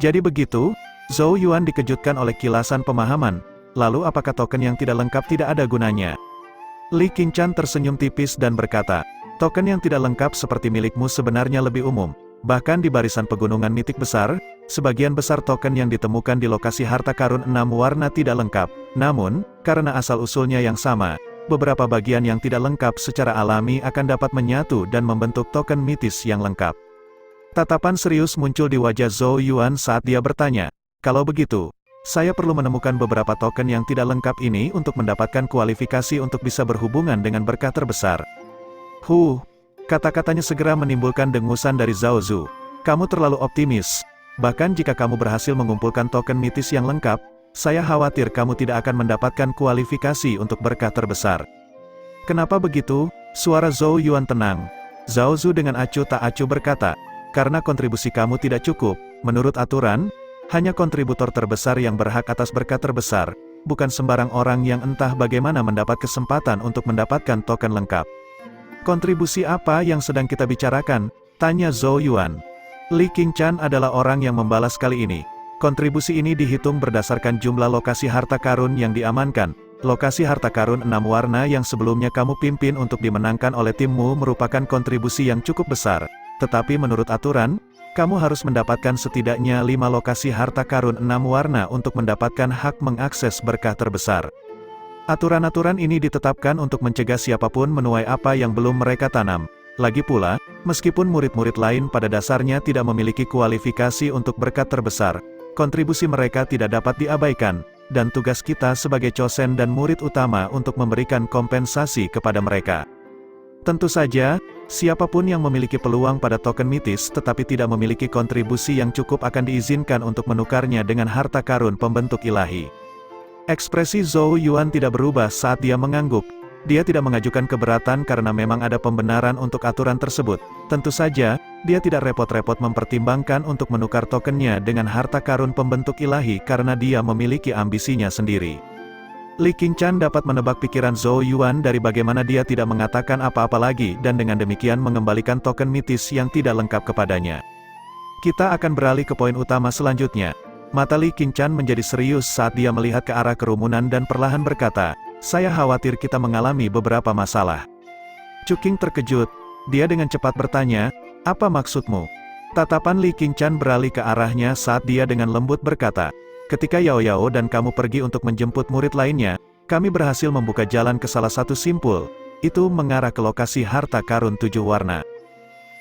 Jadi begitu, Zhou Yuan dikejutkan oleh kilasan pemahaman. Lalu apakah token yang tidak lengkap tidak ada gunanya? Li Qingchan tersenyum tipis dan berkata, token yang tidak lengkap seperti milikmu sebenarnya lebih umum. Bahkan di barisan pegunungan mitik besar, sebagian besar token yang ditemukan di lokasi harta karun 6 warna tidak lengkap. Namun, karena asal-usulnya yang sama, beberapa bagian yang tidak lengkap secara alami akan dapat menyatu dan membentuk token mitis yang lengkap. Tatapan serius muncul di wajah Zhou Yuan saat dia bertanya, kalau begitu, saya perlu menemukan beberapa token yang tidak lengkap ini untuk mendapatkan kualifikasi untuk bisa berhubungan dengan berkah terbesar. Kata-katanya segera menimbulkan dengusan dari Zhao Zu. Kamu terlalu optimis. Bahkan jika kamu berhasil mengumpulkan token mitis yang lengkap, saya khawatir kamu tidak akan mendapatkan kualifikasi untuk berkah terbesar. Kenapa begitu? Suara Zhou Yuan tenang. Zhao Zu dengan acuh tak acuh berkata, karena kontribusi kamu tidak cukup. Menurut aturan, hanya kontributor terbesar yang berhak atas berkah terbesar, bukan sembarang orang yang entah bagaimana mendapat kesempatan untuk mendapatkan token lengkap. Kontribusi apa yang sedang kita bicarakan? Tanya Zhou Yuan. Li Qingchan adalah orang yang membalas kali ini. Kontribusi ini dihitung berdasarkan jumlah lokasi harta karun yang diamankan. Lokasi harta karun 6 warna yang sebelumnya kamu pimpin untuk dimenangkan oleh timmu merupakan kontribusi yang cukup besar. Tetapi menurut aturan, kamu harus mendapatkan setidaknya 5 lokasi harta karun 6 warna untuk mendapatkan hak mengakses berkah terbesar. Aturan-aturan ini ditetapkan untuk mencegah siapapun menuai apa yang belum mereka tanam. Lagi pula, meskipun murid-murid lain pada dasarnya tidak memiliki kualifikasi untuk berkat terbesar, kontribusi mereka tidak dapat diabaikan, dan tugas kita sebagai Chosen dan murid utama untuk memberikan kompensasi kepada mereka. Tentu saja, siapapun yang memiliki peluang pada token mitis tetapi tidak memiliki kontribusi yang cukup akan diizinkan untuk menukarnya dengan harta karun pembentuk ilahi. Ekspresi Zhou Yuan tidak berubah saat dia mengangguk. Dia tidak mengajukan keberatan karena memang ada pembenaran untuk aturan tersebut. Tentu saja, dia tidak repot-repot mempertimbangkan untuk menukar tokennya dengan harta karun pembentuk ilahi karena dia memiliki ambisinya sendiri. Li Qingshan dapat menebak pikiran Zhou Yuan dari bagaimana dia tidak mengatakan apa-apa lagi dan dengan demikian mengembalikan token mitis yang tidak lengkap kepadanya. Kita akan beralih ke poin utama selanjutnya. Mata Li Qingshan menjadi serius saat dia melihat ke arah kerumunan dan perlahan berkata, "Saya khawatir kita mengalami beberapa masalah." Chuqing terkejut. Dia dengan cepat bertanya, "Apa maksudmu?" Tatapan Li Qingshan beralih ke arahnya saat dia dengan lembut berkata, "Ketika Yao Yao dan kamu pergi untuk menjemput murid lainnya, kami berhasil membuka jalan ke salah satu simpul. Itu mengarah ke lokasi harta karun 7 warna."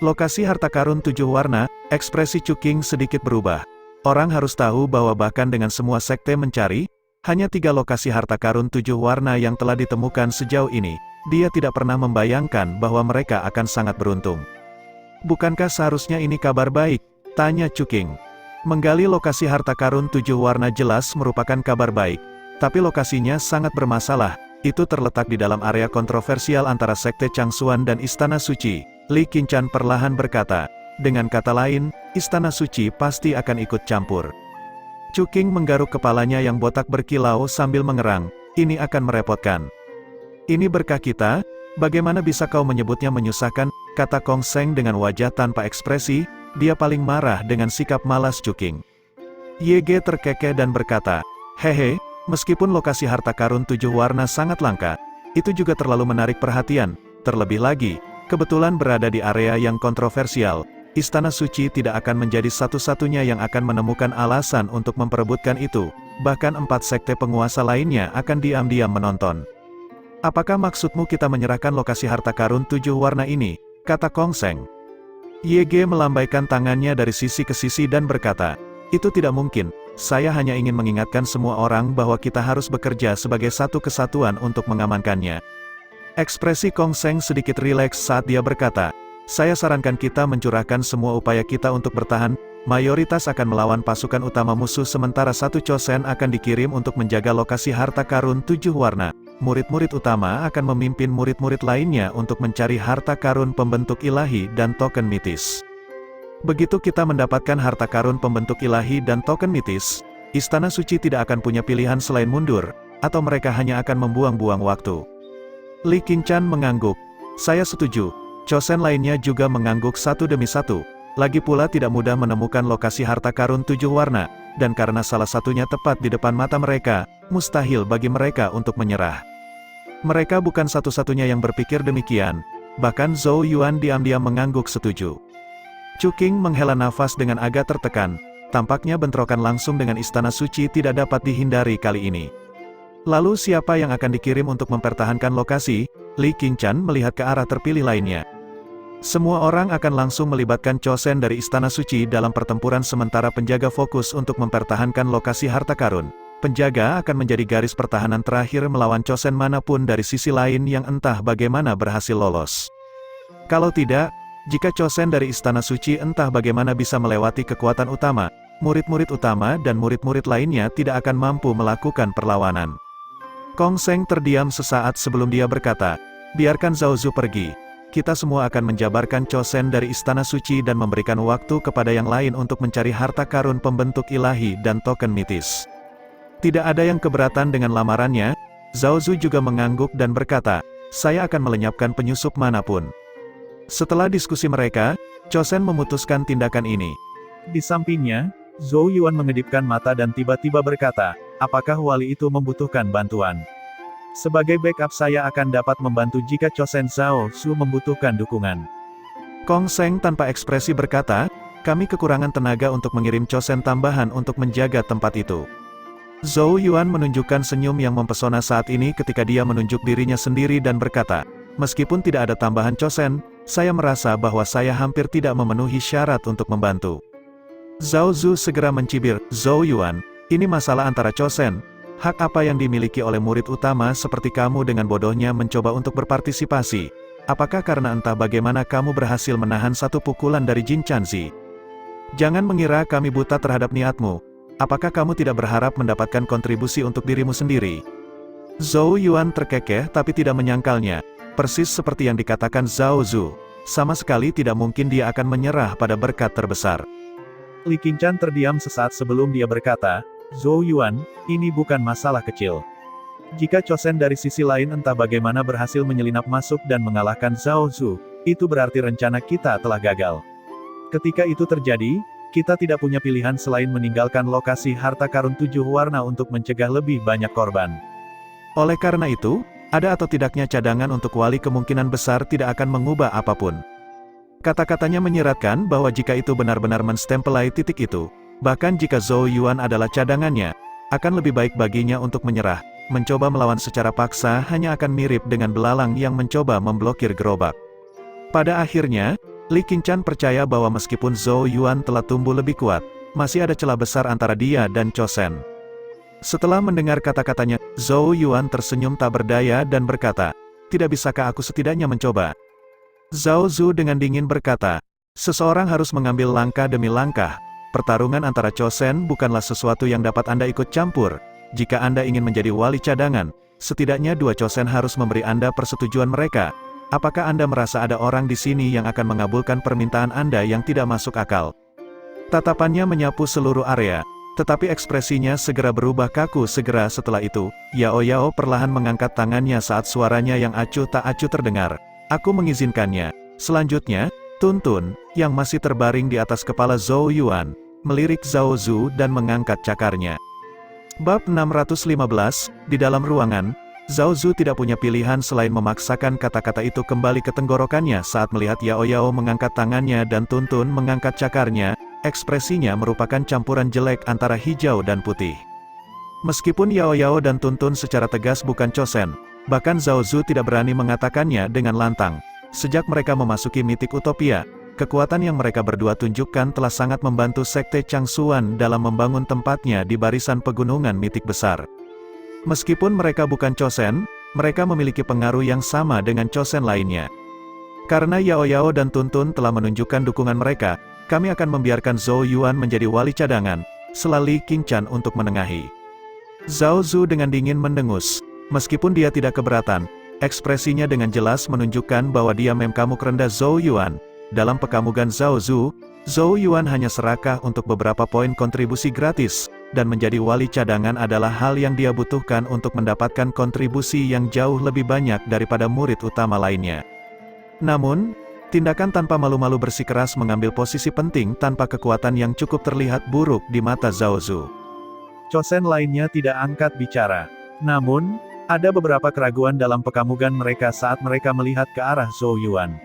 Lokasi harta karun 7 warna, ekspresi Chuqing sedikit berubah. Orang harus tahu bahwa bahkan dengan semua sekte mencari, hanya 3 lokasi harta karun 7 warna yang telah ditemukan sejauh ini. Dia tidak pernah membayangkan bahwa mereka akan sangat beruntung. "Bukankah seharusnya ini kabar baik?" tanya Chuqing. Menggali lokasi harta karun 7 warna jelas merupakan kabar baik, tapi lokasinya sangat bermasalah. Itu terletak di dalam area kontroversial antara Sekte Changsuan dan Istana Suci. Li Qingshan perlahan berkata, dengan kata lain, Istana Suci pasti akan ikut campur. Chuqing menggaruk kepalanya yang botak berkilau sambil mengerang, "Ini akan merepotkan." "Ini berkah kita, bagaimana bisa kau menyebutnya menyusahkan?" kata Kong Seng dengan wajah tanpa ekspresi. Dia paling marah dengan sikap malas Chuqing. YG terkekeh dan berkata, "Hehe, meskipun lokasi harta karun 7 warna sangat langka, itu juga terlalu menarik perhatian. Terlebih lagi, kebetulan berada di area yang kontroversial. Istana Suci tidak akan menjadi satu-satunya yang akan menemukan alasan untuk memperebutkan itu. Bahkan 4 sekte penguasa lainnya akan diam-diam menonton." "Apakah maksudmu kita menyerahkan lokasi harta karun 7 warna ini?" kata Kong Seng. YG melambaikan tangannya dari sisi ke sisi dan berkata, "Itu tidak mungkin. Saya hanya ingin mengingatkan semua orang bahwa kita harus bekerja sebagai satu kesatuan untuk mengamankannya." Ekspresi Kong Seng sedikit rileks saat dia berkata, "Saya sarankan kita mencurahkan semua upaya kita untuk bertahan. Mayoritas akan melawan pasukan utama musuh sementara 1 Chosen akan dikirim untuk menjaga lokasi harta karun 7 warna. Murid-murid utama akan memimpin murid-murid lainnya untuk mencari harta karun pembentuk ilahi dan token mitis. Begitu kita mendapatkan harta karun pembentuk ilahi dan token mitis, Istana Suci tidak akan punya pilihan selain mundur, atau mereka hanya akan membuang-buang waktu." Li Qingshan mengangguk. "Saya setuju." Chosen lainnya juga mengangguk satu demi satu. Lagi pula tidak mudah menemukan lokasi harta karun 7 warna, dan karena salah satunya tepat di depan mata mereka, mustahil bagi mereka untuk menyerah. Mereka bukan satu-satunya yang berpikir demikian, bahkan Zhou Yuan diam-diam mengangguk setuju. Chuqing menghela nafas dengan agak tertekan, tampaknya bentrokan langsung dengan Istana Suci tidak dapat dihindari kali ini. Lalu siapa yang akan dikirim untuk mempertahankan lokasi? Li Qingshan melihat ke arah terpilih lainnya. Semua orang akan langsung melibatkan Chosen dari Istana Suci dalam pertempuran sementara penjaga fokus untuk mempertahankan lokasi harta karun. Penjaga akan menjadi garis pertahanan terakhir melawan Chosen manapun dari sisi lain yang entah bagaimana berhasil lolos. Kalau tidak, jika Chosen dari Istana Suci entah bagaimana bisa melewati kekuatan utama, murid-murid utama dan murid-murid lainnya tidak akan mampu melakukan perlawanan. Kong Seng terdiam sesaat sebelum dia berkata, "Biarkan Zhao Zu pergi. Kita semua akan menjabarkan Chosen dari Istana Suci dan memberikan waktu kepada yang lain untuk mencari harta karun pembentuk ilahi dan token mitis." Tidak ada yang keberatan dengan lamarannya. Zhao Zu juga mengangguk dan berkata, "Saya akan melenyapkan penyusup manapun." Setelah diskusi mereka, Chosen memutuskan tindakan ini. Di sampingnya, Zhou Yuan mengedipkan mata dan tiba-tiba berkata, "Apakah wali itu membutuhkan bantuan? Sebagai backup saya akan dapat membantu jika Chosen Zhao Su membutuhkan dukungan." Kong Seng tanpa ekspresi berkata, "Kami kekurangan tenaga untuk mengirim Chosen tambahan untuk menjaga tempat itu." Zhou Yuan menunjukkan senyum yang mempesona saat ini ketika dia menunjuk dirinya sendiri dan berkata, "Meskipun tidak ada tambahan Chosen, saya merasa bahwa saya hampir tidak memenuhi syarat untuk membantu." Zhao Zu segera mencibir, "Zhou Yuan, ini masalah antara Chosen. Hak apa yang dimiliki oleh murid utama seperti kamu dengan bodohnya mencoba untuk berpartisipasi? Apakah karena entah bagaimana kamu berhasil menahan satu pukulan dari Jin Chanzi? Jangan mengira kami buta terhadap niatmu. Apakah kamu tidak berharap mendapatkan kontribusi untuk dirimu sendiri?" Zhou Yuan terkekeh tapi tidak menyangkalnya. Persis seperti yang dikatakan Zhao Zu. Sama sekali tidak mungkin dia akan menyerah pada berkat terbesar. Li Qingshan terdiam sesaat sebelum dia berkata, "Zhou Yuan, ini bukan masalah kecil. Jika Chosen dari sisi lain entah bagaimana berhasil menyelinap masuk dan mengalahkan Zhao Zu, itu berarti rencana kita telah gagal. Ketika itu terjadi, kita tidak punya pilihan selain meninggalkan lokasi harta karun 7 warna untuk mencegah lebih banyak korban. Oleh karena itu, ada atau tidaknya cadangan untuk wali kemungkinan besar tidak akan mengubah apapun. Kata-katanya menyiratkan bahwa jika itu benar-benar menstempelai titik itu, bahkan jika Zhou Yuan adalah cadangannya, akan lebih baik baginya untuk menyerah. Mencoba melawan secara paksa hanya akan mirip dengan belalang yang mencoba memblokir gerobak. Pada akhirnya, Li Qingshan percaya bahwa meskipun Zhou Yuan telah tumbuh lebih kuat, masih ada celah besar antara dia dan Chosen. Setelah mendengar kata-katanya, Zhou Yuan tersenyum tak berdaya dan berkata, "Tidak bisakah aku setidaknya mencoba?" Zhao Zu dengan dingin berkata, "Seseorang harus mengambil langkah demi langkah. Pertarungan antara Chosen bukanlah sesuatu yang dapat Anda ikut campur. Jika Anda ingin menjadi wali cadangan, setidaknya 2 Chosen harus memberi Anda persetujuan mereka. Apakah Anda merasa ada orang di sini yang akan mengabulkan permintaan Anda yang tidak masuk akal?" Tatapannya menyapu seluruh area, tetapi ekspresinya segera berubah kaku. Segera setelah itu, Yao Yao perlahan mengangkat tangannya saat suaranya yang acuh tak acuh terdengar. "Aku mengizinkannya." Selanjutnya, Tuntun, yang masih terbaring di atas kepala Zhou Yuan, melirik Zhao Zu dan mengangkat cakarnya. Bab 615, di dalam ruangan, Zhao Zu tidak punya pilihan selain memaksakan kata-kata itu kembali ke tenggorokannya saat melihat Yao Yao mengangkat tangannya dan Tuntun mengangkat cakarnya. Ekspresinya merupakan campuran jelek antara hijau dan putih. Meskipun Yao Yao dan Tuntun secara tegas bukan Chosen, bahkan Zhao Zu tidak berani mengatakannya dengan lantang. Sejak mereka memasuki mitik utopia, kekuatan yang mereka berdua tunjukkan telah sangat membantu Sekte Changsuan dalam membangun tempatnya di barisan pegunungan mitik besar. Meskipun mereka bukan Chosen, mereka memiliki pengaruh yang sama dengan Chosen lainnya. Karena Yao Yao dan Tuntun telah menunjukkan dukungan mereka, kami akan membiarkan Zhou Yuan menjadi wali cadangan, sela Li Qingshan untuk menengahi. Zhao Zu dengan dingin mendengus. Meskipun dia tidak keberatan, ekspresinya dengan jelas menunjukkan bahwa dia memkamuk rendah Zhou Yuan. Dalam pekamugan Zhao Zu, Zhou Yuan hanya serakah untuk beberapa poin kontribusi gratis, dan menjadi wali cadangan adalah hal yang dia butuhkan untuk mendapatkan kontribusi yang jauh lebih banyak daripada murid utama lainnya. Namun, tindakan tanpa malu-malu bersikeras mengambil posisi penting tanpa kekuatan yang cukup terlihat buruk di mata Zhao Zu. Chosen lainnya tidak angkat bicara. Namun, ada beberapa keraguan dalam pekamugan mereka saat mereka melihat ke arah Zhou Yuan.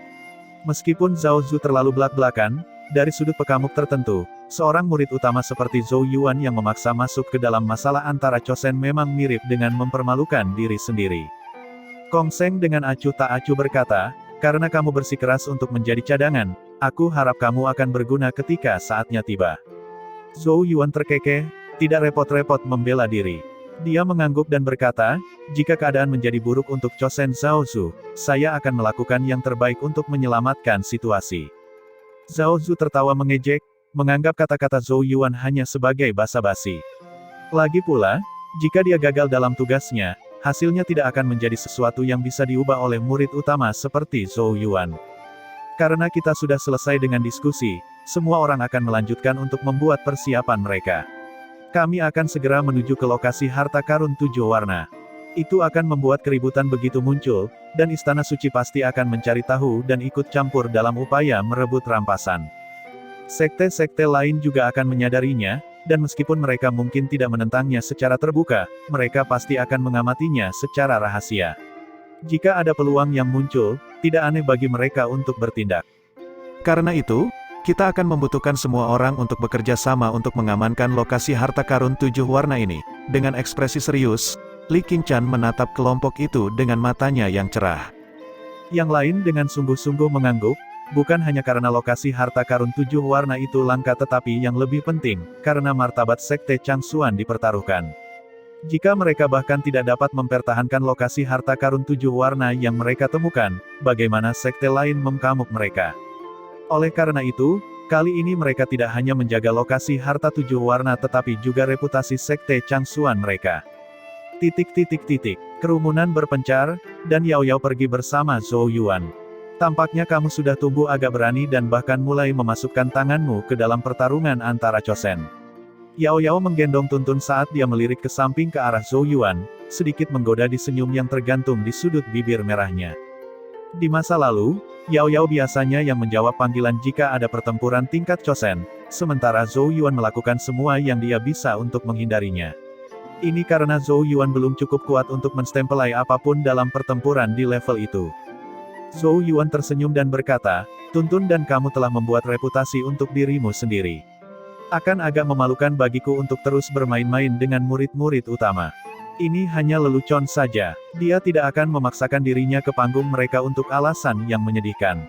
Meskipun Zhao Zu terlalu belak-belakan, dari sudut pekamuk tertentu, seorang murid utama seperti Zhou Yuan yang memaksa masuk ke dalam masalah antara Chosen memang mirip dengan mempermalukan diri sendiri. Kong Seng dengan acuh tak acuh berkata, "Karena kamu bersikeras untuk menjadi cadangan, aku harap kamu akan berguna ketika saatnya tiba." Zhou Yuan terkekeh, tidak repot-repot membela diri. Dia mengangguk dan berkata, "Jika keadaan menjadi buruk untuk Chosen Zhao Zu, saya akan melakukan yang terbaik untuk menyelamatkan situasi." Zhao Zu tertawa mengejek, menganggap kata-kata Zhou Yuan hanya sebagai basa-basi. Lagi pula, jika dia gagal dalam tugasnya, hasilnya tidak akan menjadi sesuatu yang bisa diubah oleh murid utama seperti Zhou Yuan. Karena kita sudah selesai dengan diskusi, semua orang akan melanjutkan untuk membuat persiapan mereka. Kami akan segera menuju ke lokasi harta karun 7 warna. Itu akan membuat keributan begitu muncul, dan Istana Suci pasti akan mencari tahu dan ikut campur dalam upaya merebut rampasan. Sekte-sekte lain juga akan menyadarinya, dan meskipun mereka mungkin tidak menentangnya secara terbuka, mereka pasti akan mengamatinya secara rahasia. Jika ada peluang yang muncul, tidak aneh bagi mereka untuk bertindak. Karena itu, kita akan membutuhkan semua orang untuk bekerja sama untuk mengamankan lokasi harta karun 7 warna ini. Dengan ekspresi serius, Li Qingshan menatap kelompok itu dengan matanya yang cerah. Yang lain dengan sungguh-sungguh mengangguk, bukan hanya karena lokasi harta karun 7 warna itu langka tetapi yang lebih penting, karena martabat Sekte Changsuan dipertaruhkan. Jika mereka bahkan tidak dapat mempertahankan lokasi harta karun 7 warna yang mereka temukan, bagaimana sekte lain memkamuk mereka? Oleh karena itu, kali ini mereka tidak hanya menjaga lokasi harta 7 warna tetapi juga reputasi Sekte Changsuan mereka. Kerumunan berpencar, dan Yao Yao pergi bersama Zhou Yuan. Tampaknya kamu sudah tumbuh agak berani dan bahkan mulai memasukkan tanganmu ke dalam pertarungan antara Chosen. Yao Yao menggendong Tuntun saat dia melirik ke samping ke arah Zhou Yuan, sedikit menggoda di senyum yang tergantung di sudut bibir merahnya. Di masa lalu, Yao Yao biasanya yang menjawab panggilan jika ada pertempuran tingkat Chosen, sementara Zhou Yuan melakukan semua yang dia bisa untuk menghindarinya. Ini karena Zhou Yuan belum cukup kuat untuk menstempelai apapun dalam pertempuran di level itu. Zhou Yuan tersenyum dan berkata, Tuntun dan kamu telah membuat reputasi untuk dirimu sendiri. Akan agak memalukan bagiku untuk terus bermain-main dengan murid-murid utama. Ini hanya lelucon saja. Dia tidak akan memaksakan dirinya ke panggung mereka untuk alasan yang menyedihkan.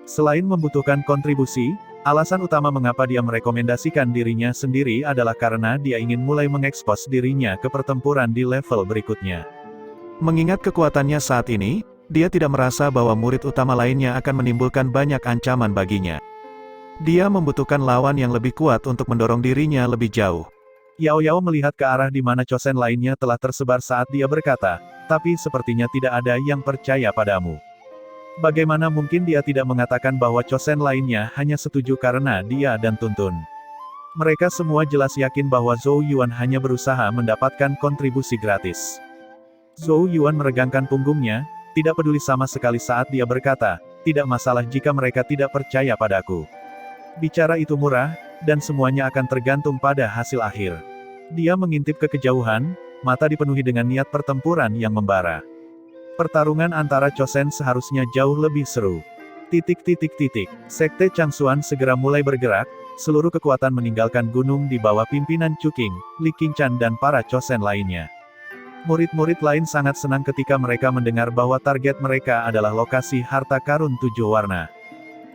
Selain membutuhkan kontribusi, alasan utama mengapa dia merekomendasikan dirinya sendiri adalah karena dia ingin mulai mengekspos dirinya ke pertempuran di level berikutnya. Mengingat kekuatannya saat ini, dia tidak merasa bahwa murid utama lainnya akan menimbulkan banyak ancaman baginya. Dia membutuhkan lawan yang lebih kuat untuk mendorong dirinya lebih jauh. Yao Yao melihat ke arah di mana Chosen lainnya telah tersebar saat dia berkata, tapi sepertinya tidak ada yang percaya padamu. Bagaimana mungkin dia tidak mengatakan bahwa Chosen lainnya hanya setuju karena dia dan Tuntun. Mereka semua jelas yakin bahwa Zhou Yuan hanya berusaha mendapatkan kontribusi gratis. Zhou Yuan meregangkan punggungnya, tidak peduli sama sekali saat dia berkata, tidak masalah jika mereka tidak percaya padaku. Bicara itu murah, dan semuanya akan tergantung pada hasil akhir. Dia mengintip ke kejauhan, mata dipenuhi dengan niat pertempuran yang membara. Pertarungan antara Chosen seharusnya jauh lebih seru. Sekte Changxuan segera mulai bergerak, seluruh kekuatan meninggalkan gunung di bawah pimpinan Chuking, Li Qingchan dan para Chosen lainnya. Murid-murid lain sangat senang ketika mereka mendengar bahwa target mereka adalah lokasi harta karun 7 warna.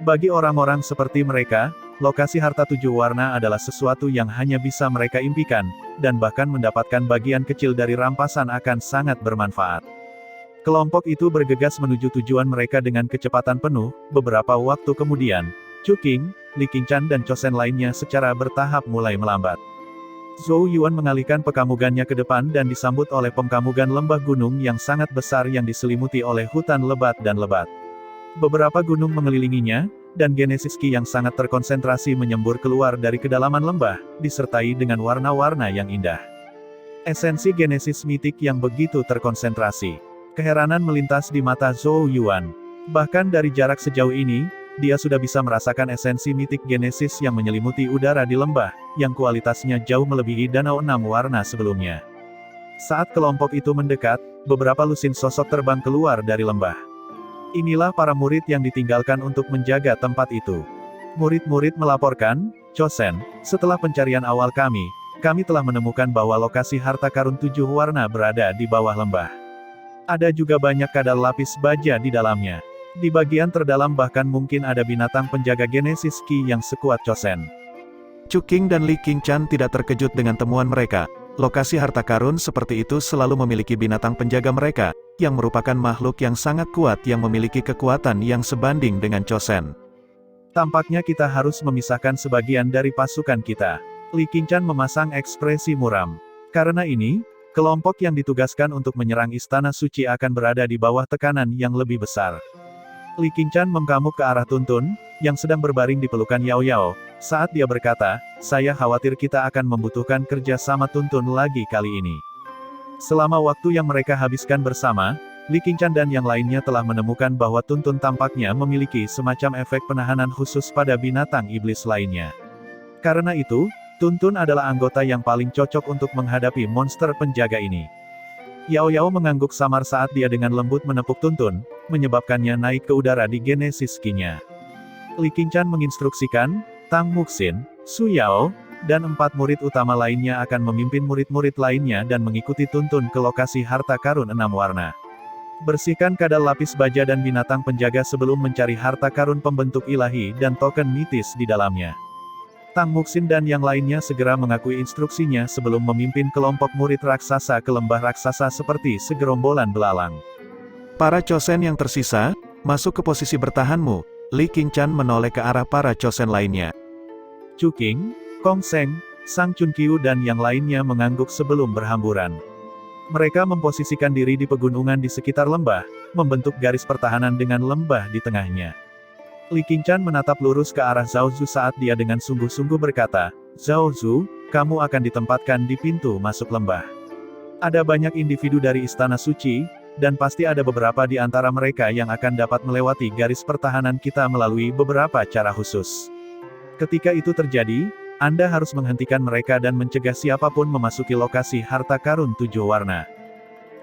Bagi orang-orang seperti mereka, lokasi harta 7 warna adalah sesuatu yang hanya bisa mereka impikan, dan bahkan mendapatkan bagian kecil dari rampasan akan sangat bermanfaat. Kelompok itu bergegas menuju tujuan mereka dengan kecepatan penuh. Beberapa waktu kemudian, Chuking, Li Qingchan dan Chosen lainnya secara bertahap mulai melambat. Zhou Yuan mengalihkan pekamugannya ke depan dan disambut oleh pekamugan lembah gunung yang sangat besar yang diselimuti oleh hutan lebat dan lebat. Beberapa gunung mengelilinginya, dan Genesis Ki yang sangat terkonsentrasi menyembur keluar dari kedalaman lembah, disertai dengan warna-warna yang indah. Esensi Genesis mitik yang begitu terkonsentrasi. Keheranan melintas di mata Zhou Yuan. Bahkan dari jarak sejauh ini, dia sudah bisa merasakan esensi mitik Genesis yang menyelimuti udara di lembah, yang kualitasnya jauh melebihi danau 6 warna sebelumnya. Saat kelompok itu mendekat, beberapa lusin sosok terbang keluar dari lembah. Inilah para murid yang ditinggalkan untuk menjaga tempat itu. Murid-murid melaporkan, Chosen, setelah pencarian awal kami telah menemukan bahwa lokasi harta karun 7 warna berada di bawah lembah. Ada juga banyak kadal lapis baja di dalamnya. Di bagian terdalam bahkan mungkin ada binatang penjaga Genesis Ki yang sekuat Chosen. Chuking dan Li Qingchan tidak terkejut dengan temuan mereka. Lokasi harta karun seperti itu selalu memiliki binatang penjaga mereka, yang merupakan makhluk yang sangat kuat yang memiliki kekuatan yang sebanding dengan Chosen. Tampaknya kita harus memisahkan sebagian dari pasukan kita. Li Qingchan memasang ekspresi muram. Karena ini, kelompok yang ditugaskan untuk menyerang Istana Suci akan berada di bawah tekanan yang lebih besar. Li Qingchan mengamuk ke arah Tuntun, yang sedang berbaring di pelukan Yao Yao, saat dia berkata, saya khawatir kita akan membutuhkan kerja sama Tuntun lagi kali ini. Selama waktu yang mereka habiskan bersama, Li Qingchan dan yang lainnya telah menemukan bahwa Tuntun tampaknya memiliki semacam efek penahanan khusus pada binatang iblis lainnya. Karena itu, Tuntun adalah anggota yang paling cocok untuk menghadapi monster penjaga ini. Yao Yao mengangguk samar saat dia dengan lembut menepuk Tuntun, menyebabkannya naik ke udara di Genesis Ki-nya. Li Qingchan menginstruksikan, Tang Muxin, Su Yao, dan 4 murid utama lainnya akan memimpin murid-murid lainnya dan mengikuti Tuntun ke lokasi harta karun 6 warna. Bersihkan kadal lapis baja dan binatang penjaga sebelum mencari harta karun pembentuk ilahi dan token mitis di dalamnya. Tang Muxin dan yang lainnya segera mengakui instruksinya sebelum memimpin kelompok murid raksasa ke lembah raksasa seperti segerombolan belalang. Para Chosen yang tersisa, masuk ke posisi bertahanmu. Li Qingchan menoleh ke arah para Chosen lainnya. Chuking, Kong Seng, Sang Chunqiu dan yang lainnya mengangguk sebelum berhamburan. Mereka memposisikan diri di pegunungan di sekitar lembah, membentuk garis pertahanan dengan lembah di tengahnya. Li Qingchan menatap lurus ke arah Zhao Zu saat dia dengan sungguh-sungguh berkata, Zhao Zu, kamu akan ditempatkan di pintu masuk lembah. Ada banyak individu dari Istana Suci, dan pasti ada beberapa di antara mereka yang akan dapat melewati garis pertahanan kita melalui beberapa cara khusus. Ketika itu terjadi, Anda harus menghentikan mereka dan mencegah siapapun memasuki lokasi harta karun 7 warna.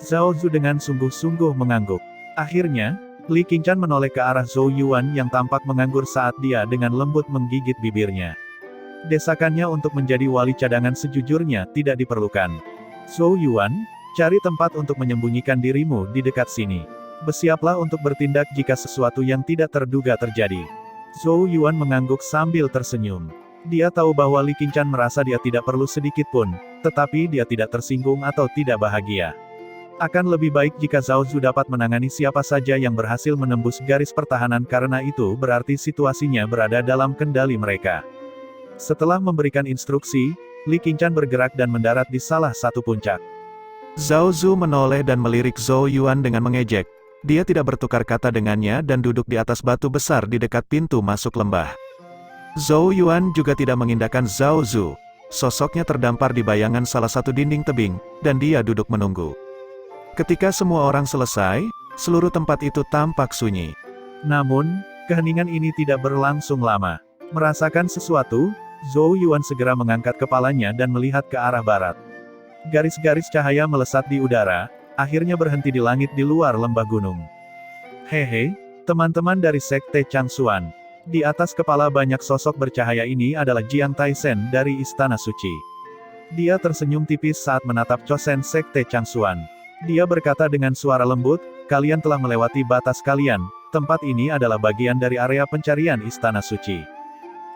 Zhao Zu dengan sungguh-sungguh mengangguk. Akhirnya, Li Qingshan menoleh ke arah Zhou Yuan yang tampak menganggur saat dia dengan lembut menggigit bibirnya. Desakannya untuk menjadi wali cadangan sejujurnya tidak diperlukan. Zhou Yuan, cari tempat untuk menyembunyikan dirimu di dekat sini. Bersiaplah untuk bertindak jika sesuatu yang tidak terduga terjadi. Zhou Yuan mengangguk sambil tersenyum. Dia tahu bahwa Li Qingshan merasa dia tidak perlu sedikit pun, tetapi dia tidak tersinggung atau tidak bahagia. Akan lebih baik jika Zhao Zu dapat menangani siapa saja yang berhasil menembus garis pertahanan karena itu berarti situasinya berada dalam kendali mereka. Setelah memberikan instruksi, Li Qingshan bergerak dan mendarat di salah satu puncak. Zhao Zu menoleh dan melirik Zhou Yuan dengan mengejek. Dia tidak bertukar kata dengannya dan duduk di atas batu besar di dekat pintu masuk lembah. Zhou Yuan juga tidak mengindahkan Zhao Zu. Sosoknya terdampar di bayangan salah satu dinding tebing, dan dia duduk menunggu. Ketika semua orang selesai, seluruh tempat itu tampak sunyi. Namun, keheningan ini tidak berlangsung lama. Merasakan sesuatu, Zhou Yuan segera mengangkat kepalanya dan melihat ke arah barat. Garis-garis cahaya melesat di udara, akhirnya berhenti di langit di luar lembah gunung. Hehe, teman-teman dari Sekte Changxuan. Di atas kepala banyak sosok bercahaya ini adalah Jiang Taisen dari Istana Suci. Dia tersenyum tipis saat menatap Chosen Sekte Changxuan. Dia berkata dengan suara lembut, kalian telah melewati batas kalian, tempat ini adalah bagian dari area pencarian Istana Suci.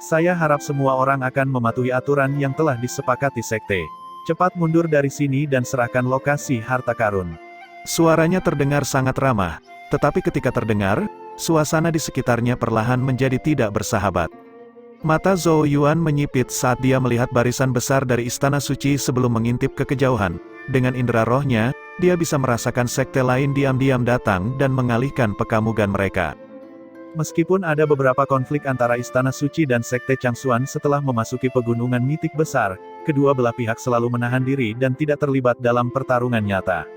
Saya harap semua orang akan mematuhi aturan yang telah disepakati sekte. Cepat mundur dari sini dan serahkan lokasi harta karun. Suaranya terdengar sangat ramah, tetapi ketika terdengar, suasana di sekitarnya perlahan menjadi tidak bersahabat. Mata Zhou Yuan menyipit saat dia melihat barisan besar dari Istana Suci sebelum mengintip ke kejauhan. Dengan indera rohnya, dia bisa merasakan sekte lain diam-diam datang dan mengalihkan pekamugan mereka. Meskipun ada beberapa konflik antara Istana Suci dan Sekte Changxuan setelah memasuki pegunungan mitik besar, kedua belah pihak selalu menahan diri dan tidak terlibat dalam pertarungan nyata.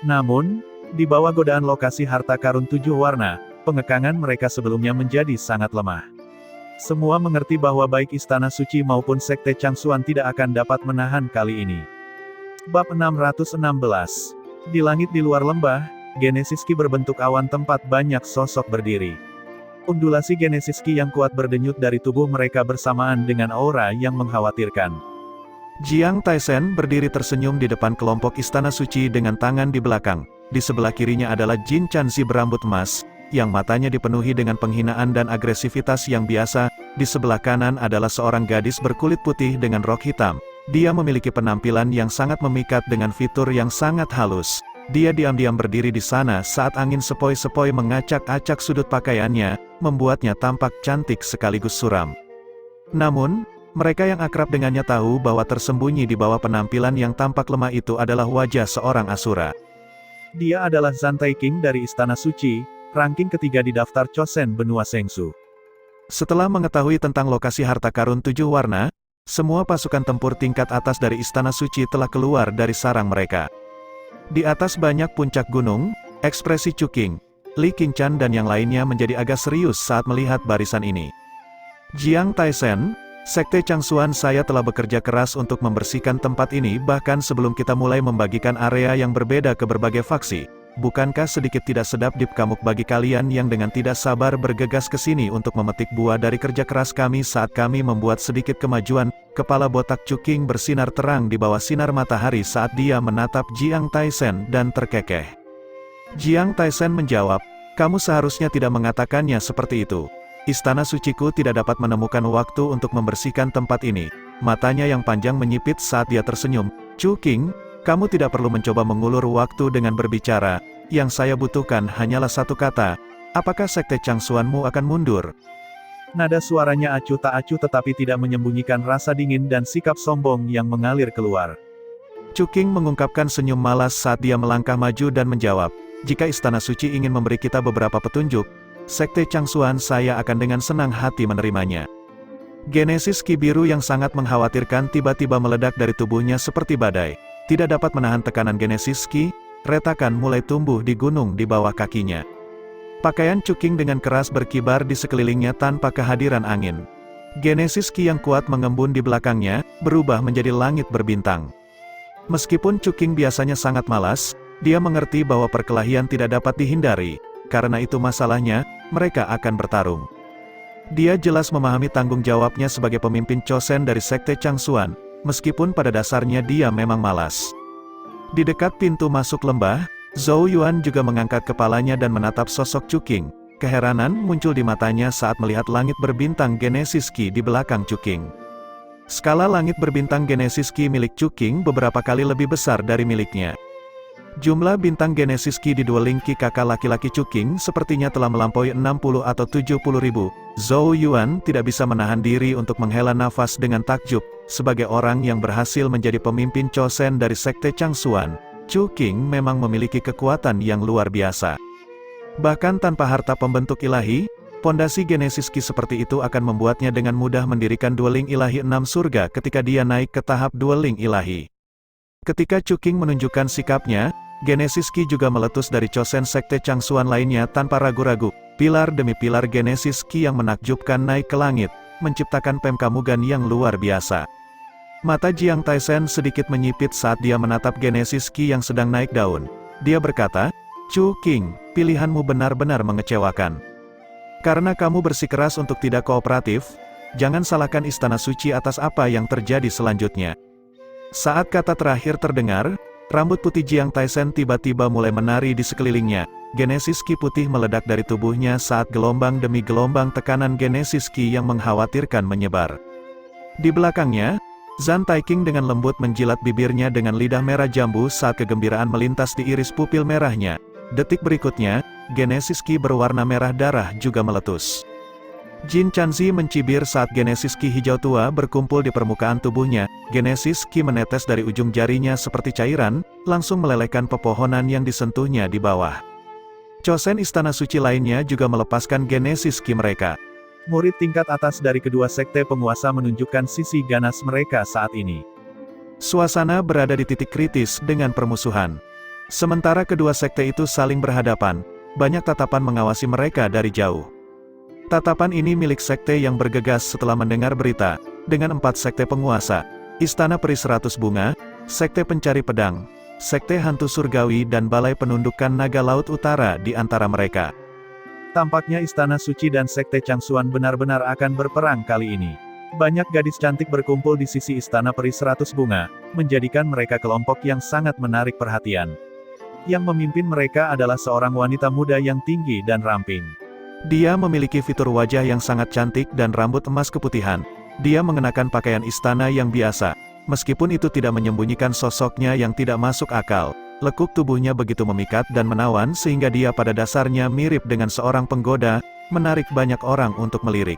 Namun, di bawah godaan lokasi harta karun 7 warna, pengekangan mereka sebelumnya menjadi sangat lemah. Semua mengerti bahwa baik Istana Suci maupun Sekte Changxuan tidak akan dapat menahan kali ini. Bab 616. Di langit di luar lembah, Genesis Ki berbentuk awan tempat banyak sosok berdiri. Undulasi Genesis Ki yang kuat berdenyut dari tubuh mereka bersamaan dengan aura yang mengkhawatirkan. Jiang Taisen berdiri tersenyum di depan kelompok Istana Suci dengan tangan di belakang. Di sebelah kirinya adalah Jin Chanzi berambut emas, yang matanya dipenuhi dengan penghinaan dan agresivitas yang biasa. Di sebelah kanan adalah seorang gadis berkulit putih dengan rok hitam. Dia memiliki penampilan yang sangat memikat dengan fitur yang sangat halus. Dia diam-diam berdiri di sana saat angin sepoi-sepoi mengacak-acak sudut pakaiannya, membuatnya tampak cantik sekaligus suram. Namun, mereka yang akrab dengannya tahu bahwa tersembunyi di bawah penampilan yang tampak lemah itu adalah wajah seorang asura. Dia adalah Zhan Taiqing dari Istana Suci, ranking ketiga di daftar Chosen benua Shengsu. Setelah mengetahui tentang lokasi harta karun 7 warna, semua pasukan tempur tingkat atas dari Istana Suci telah keluar dari sarang mereka. Di atas banyak puncak gunung, ekspresi Chuking, Li Qingshan dan yang lainnya menjadi agak serius saat melihat barisan ini. Jiang Taisen, Sekte Changxuan saya telah bekerja keras untuk membersihkan tempat ini bahkan sebelum kita mulai membagikan area yang berbeda ke berbagai faksi. Bukankah sedikit tidak sedap di kamuk bagi kalian yang dengan tidak sabar bergegas ke sini untuk memetik buah dari kerja keras kami saat kami membuat sedikit kemajuan? Kepala botak Chuking bersinar terang di bawah sinar matahari saat dia menatap Jiang Taisen dan terkekeh. Jiang Taisen menjawab, kamu seharusnya tidak mengatakannya seperti itu. Istana Suciku tidak dapat menemukan waktu untuk membersihkan tempat ini. Matanya yang panjang menyipit saat dia tersenyum. Chuking, kamu tidak perlu mencoba mengulur waktu dengan berbicara, yang saya butuhkan hanyalah satu kata, apakah Sekte Changxuanmu akan mundur? Nada suaranya acuh tak acuh tetapi tidak menyembunyikan rasa dingin dan sikap sombong yang mengalir keluar. Chuking mengungkapkan senyum malas saat dia melangkah maju dan menjawab, jika Istana Suci ingin memberi kita beberapa petunjuk, Sekte Changxuan saya akan dengan senang hati menerimanya. Genesis Ki biru yang sangat mengkhawatirkan tiba-tiba meledak dari tubuhnya seperti badai. tidak dapat menahan tekanan Genesis Ki, retakan mulai tumbuh di gunung di bawah kakinya. Pakaian Chuking dengan keras berkibar di sekelilingnya tanpa kehadiran angin. Genesis Ki yang kuat mengembun di belakangnya, berubah menjadi langit berbintang. Meskipun Chuking biasanya sangat malas, dia mengerti bahwa perkelahian tidak dapat dihindari, karena itu masalahnya, mereka akan bertarung. Dia jelas memahami tanggung jawabnya sebagai pemimpin Chosen dari Sekte Changsuan, meskipun pada dasarnya dia memang malas. Di dekat pintu masuk lembah, Zhou Yuan juga mengangkat kepalanya dan menatap sosok Chuking. Keheranan muncul di matanya saat melihat langit berbintang Genesis Ki di belakang Chuking. Skala langit berbintang Genesis Ki milik Chuking beberapa kali lebih besar dari miliknya. Jumlah bintang Genesis Ki di dueling Ki kakak laki-laki Chuking sepertinya telah melampaui 60 atau 70 ribu. Zhou Yuan tidak bisa menahan diri untuk menghela nafas dengan takjub. Sebagai orang yang berhasil menjadi pemimpin Chosen dari Sekte Changsuan, Chuking memang memiliki kekuatan yang luar biasa. Bahkan tanpa harta pembentuk ilahi, pondasi Genesis Ki seperti itu akan membuatnya dengan mudah mendirikan dueling ilahi 6 surga ketika dia naik ke tahap dueling ilahi. Ketika Chuking menunjukkan sikapnya, Genesis Ki juga meletus dari Chosen Sekte Changsuan lainnya tanpa ragu-ragu. Pilar demi pilar Genesis Ki yang menakjubkan naik ke langit, menciptakan pemkamugan yang luar biasa. Mata Jiang Taisen sedikit menyipit saat dia menatap Genesis Ki yang sedang naik daun. Dia berkata, "Chuking, pilihanmu benar-benar mengecewakan. Karena kamu bersikeras untuk tidak kooperatif, jangan salahkan Istana Suci atas apa yang terjadi selanjutnya." Saat kata terakhir terdengar, rambut putih Jiang Taisen tiba-tiba mulai menari di sekelilingnya. Genesis Ki putih meledak dari tubuhnya saat gelombang demi gelombang tekanan Genesis Ki yang mengkhawatirkan menyebar. Di belakangnya, Zhan Taiking dengan lembut menjilat bibirnya dengan lidah merah jambu saat kegembiraan melintas di iris pupil merahnya. Detik berikutnya, Genesis Ki berwarna merah darah juga meletus. Jin Chanzi mencibir saat Genesis Ki hijau tua berkumpul di permukaan tubuhnya. Genesis Ki menetes dari ujung jarinya seperti cairan, langsung melelehkan pepohonan yang disentuhnya di bawah. Chosen Istana Suci lainnya juga melepaskan Genesis Ki mereka. Murid tingkat atas dari kedua sekte penguasa menunjukkan sisi ganas mereka saat ini. Suasana berada di titik kritis dengan permusuhan. Sementara kedua sekte itu saling berhadapan, banyak tatapan mengawasi mereka dari jauh. Tatapan ini milik sekte yang bergegas setelah mendengar berita, dengan 4 sekte penguasa, Istana Peri 100 Bunga, Sekte Pencari Pedang, Sekte Hantu Surgawi dan Balai Penundukan Naga Laut Utara di antara mereka. Tampaknya Istana Suci dan Sekte Changsuan benar-benar akan berperang kali ini. Banyak gadis cantik berkumpul di sisi Istana Peri 100 Bunga, menjadikan mereka kelompok yang sangat menarik perhatian. Yang memimpin mereka adalah seorang wanita muda yang tinggi dan ramping. Dia memiliki fitur wajah yang sangat cantik dan rambut emas keputihan. Dia mengenakan pakaian istana yang biasa. Meskipun itu tidak menyembunyikan sosoknya yang tidak masuk akal, lekuk tubuhnya begitu memikat dan menawan sehingga dia pada dasarnya mirip dengan seorang penggoda, menarik banyak orang untuk melirik.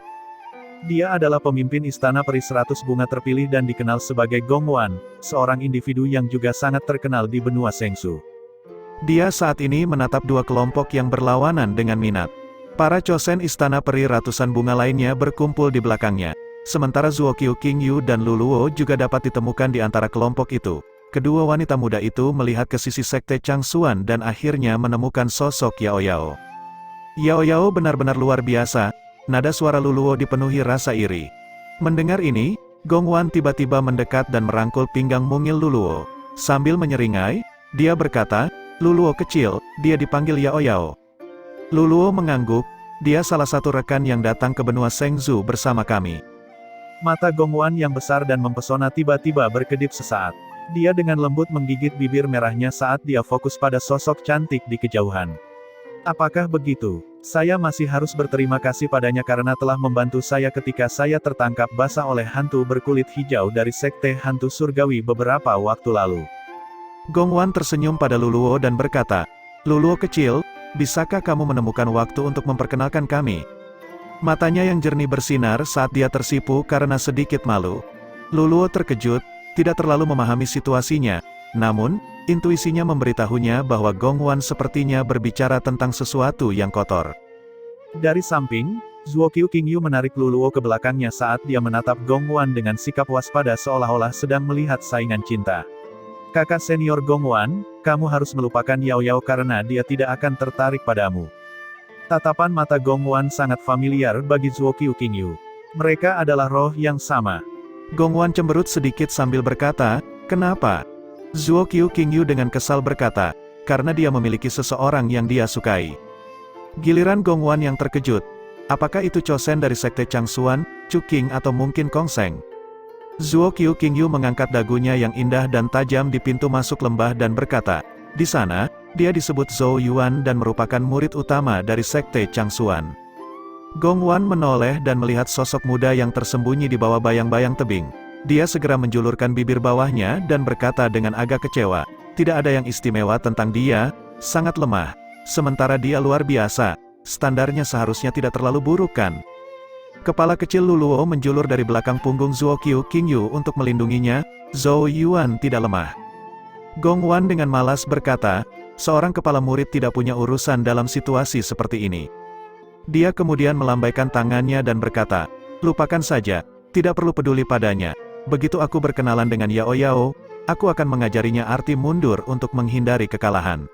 Dia adalah pemimpin Istana Peri 100 Bunga terpilih dan dikenal sebagai Gong Wan, seorang individu yang juga sangat terkenal di benua Sengsu. Dia saat ini menatap dua kelompok yang berlawanan dengan minat. Para Chosen Istana Peri ratusan bunga lainnya berkumpul di belakangnya. Sementara Zuokyu King Yu dan Luluo juga dapat ditemukan di antara kelompok itu. Kedua wanita muda itu melihat ke sisi Sekte Changsuan dan akhirnya menemukan sosok Yao Yao. Yao Yao benar-benar luar biasa, nada suara Luluo dipenuhi rasa iri. Mendengar ini, Gong Wan tiba-tiba mendekat dan merangkul pinggang mungil Luluo. Sambil menyeringai, dia berkata, "Luluo kecil, dia dipanggil Yao Yao." Luluo mengangguk, dia salah satu rekan yang datang ke benua Sengzu bersama kami. Mata Gong Wan yang besar dan mempesona tiba-tiba berkedip sesaat. Dia dengan lembut menggigit bibir merahnya saat dia fokus pada sosok cantik di kejauhan. "Apakah begitu? Saya masih harus berterima kasih padanya karena telah membantu saya ketika saya tertangkap basah oleh hantu berkulit hijau dari Sekte Hantu Surgawi beberapa waktu lalu." Gong Wan tersenyum pada Luluo dan berkata, "Luluo kecil, bisakah kamu menemukan waktu untuk memperkenalkan kami?" Matanya yang jernih bersinar saat dia tersipu karena sedikit malu. Luluo terkejut, tidak terlalu memahami situasinya, namun, intuisinya memberitahunya bahwa Gong Wan sepertinya berbicara tentang sesuatu yang kotor. Dari samping, Zuokyu King Yu menarik Luluo ke belakangnya saat dia menatap Gong Wan dengan sikap waspada seolah-olah sedang melihat saingan cinta. Kakak senior Gongwan, kamu harus melupakan Yao Yao karena dia tidak akan tertarik padamu. Tatapan mata Gongwan sangat familiar bagi Zuo Qingyu. Mereka adalah roh yang sama. Gongwan cemberut sedikit sambil berkata, kenapa? Zuo Qingyu dengan kesal berkata, karena dia memiliki seseorang yang dia sukai. Giliran Gongwan yang terkejut. Apakah itu Chosen dari sekte Changsuan, Chuking atau mungkin Kongseng? Zuo Qingyu mengangkat dagunya yang indah dan tajam di pintu masuk lembah dan berkata, di sana, dia disebut Zhou Yuan dan merupakan murid utama dari sekte Changsuan. Gongwan menoleh dan melihat sosok muda yang tersembunyi di bawah bayang-bayang tebing. Dia segera menjulurkan bibir bawahnya dan berkata dengan agak kecewa, tidak ada yang istimewa tentang dia, sangat lemah. Sementara dia luar biasa, standarnya seharusnya tidak terlalu buruk kan? Kepala kecil Luluo menjulur dari belakang punggung Zuo Qingyu untuk melindunginya, Zhou Yuan tidak lemah. Gongwan dengan malas berkata, seorang kepala murid tidak punya urusan dalam situasi seperti ini. Dia kemudian melambaikan tangannya dan berkata, lupakan saja, tidak perlu peduli padanya. Begitu aku berkenalan dengan Yao Yao, aku akan mengajarinya arti mundur untuk menghindari kekalahan.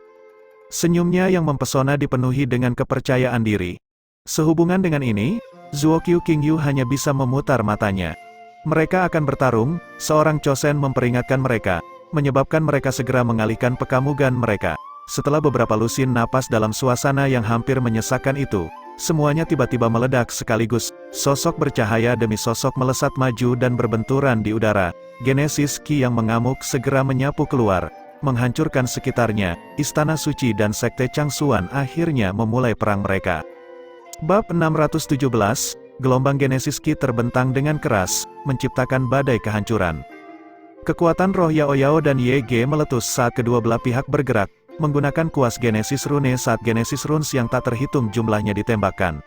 Senyumnya yang mempesona dipenuhi dengan kepercayaan diri. Sehubungan dengan ini, Zuo Qingyu hanya bisa memutar matanya. Mereka akan bertarung, seorang Chosen memperingatkan mereka, menyebabkan mereka segera mengalihkan pekamugan mereka. Setelah beberapa lusin napas dalam suasana yang hampir menyesakkan itu, semuanya tiba-tiba meledak sekaligus, sosok bercahaya demi sosok melesat maju dan berbenturan di udara. Genesis Ki yang mengamuk segera menyapu keluar, menghancurkan sekitarnya. Istana Suci dan Sekte Changsuan akhirnya memulai perang mereka. Bab 617, gelombang Genesis Ki terbentang dengan keras, menciptakan badai kehancuran. Kekuatan roh Yao Yao dan YG meletus saat kedua belah pihak bergerak, menggunakan kuas Genesis Rune saat Genesis Runes yang tak terhitung jumlahnya ditembakkan.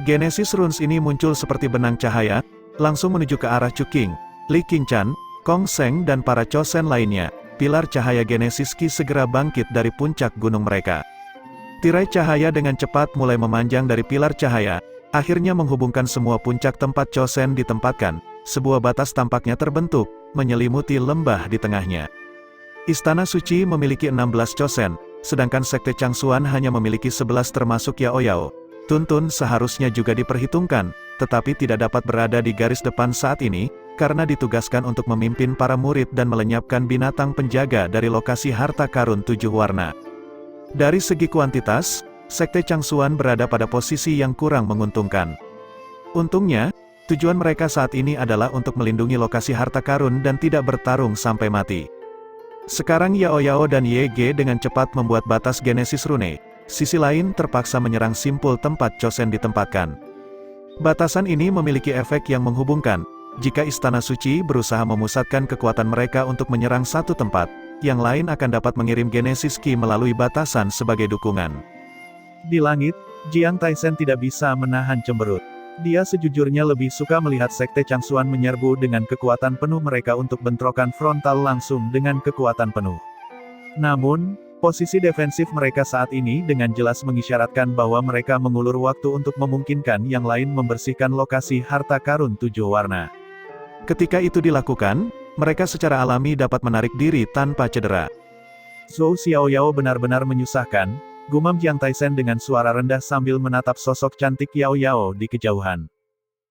Genesis Runes ini muncul seperti benang cahaya, langsung menuju ke arah Chuking, Li Qingchan, Kongseng dan para Chosen lainnya. Pilar cahaya Genesis Ki segera bangkit dari puncak gunung mereka. Tirai cahaya dengan cepat mulai memanjang dari pilar cahaya, akhirnya menghubungkan semua puncak tempat Chosen ditempatkan. Sebuah batas tampaknya terbentuk, menyelimuti lembah di tengahnya. Istana Suci memiliki 16 Chosen, sedangkan Sekte Changsuan hanya memiliki 11 termasuk Yao Yao. Tuntun seharusnya juga diperhitungkan, tetapi tidak dapat berada di garis depan saat ini, karena ditugaskan untuk memimpin para murid dan melenyapkan binatang penjaga dari lokasi harta karun 7 warna. Dari segi kuantitas, Sekte Changsuan berada pada posisi yang kurang menguntungkan. Untungnya, tujuan mereka saat ini adalah untuk melindungi lokasi harta karun dan tidak bertarung sampai mati. Sekarang Yao Yao dan YG dengan cepat membuat batas Genesis Rune. Sisi lain terpaksa menyerang simpul tempat Chosen ditempatkan. Batasan ini memiliki efek yang menghubungkan. Jika Istana Suci berusaha memusatkan kekuatan mereka untuk menyerang satu tempat, yang lain akan dapat mengirim Genesis Ki melalui batasan sebagai dukungan. Di langit, Jiang Taisen tidak bisa menahan cemberut. Dia sejujurnya lebih suka melihat Sekte Changsuan menyerbu dengan kekuatan penuh mereka untuk bentrokan frontal langsung dengan kekuatan penuh. Namun, posisi defensif mereka saat ini dengan jelas mengisyaratkan bahwa mereka mengulur waktu untuk memungkinkan yang lain membersihkan lokasi harta karun 7 warna. Ketika itu dilakukan, mereka secara alami dapat menarik diri tanpa cedera. Zhou Xiaoyao benar-benar menyusahkan, gumam Jiang Taisen dengan suara rendah sambil menatap sosok cantik Yao Yao di kejauhan.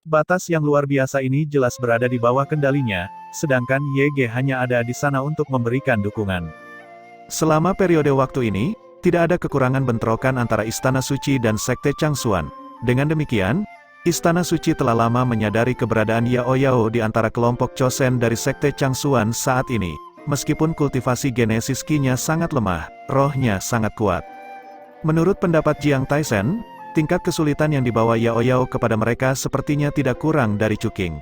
Batas yang luar biasa ini jelas berada di bawah kendalinya, sedangkan YG hanya ada di sana untuk memberikan dukungan. Selama periode waktu ini, tidak ada kekurangan bentrokan antara Istana Suci dan Sekte Changsuan. Dengan demikian, Istana Suci telah lama menyadari keberadaan Yao Yao di antara kelompok Chosen dari Sekte Changsuan saat ini. Meskipun kultivasi Genesis Ki-nya sangat lemah, rohnya sangat kuat. Menurut pendapat Jiang Taisen, tingkat kesulitan yang dibawa Yao Yao kepada mereka sepertinya tidak kurang dari Chuking.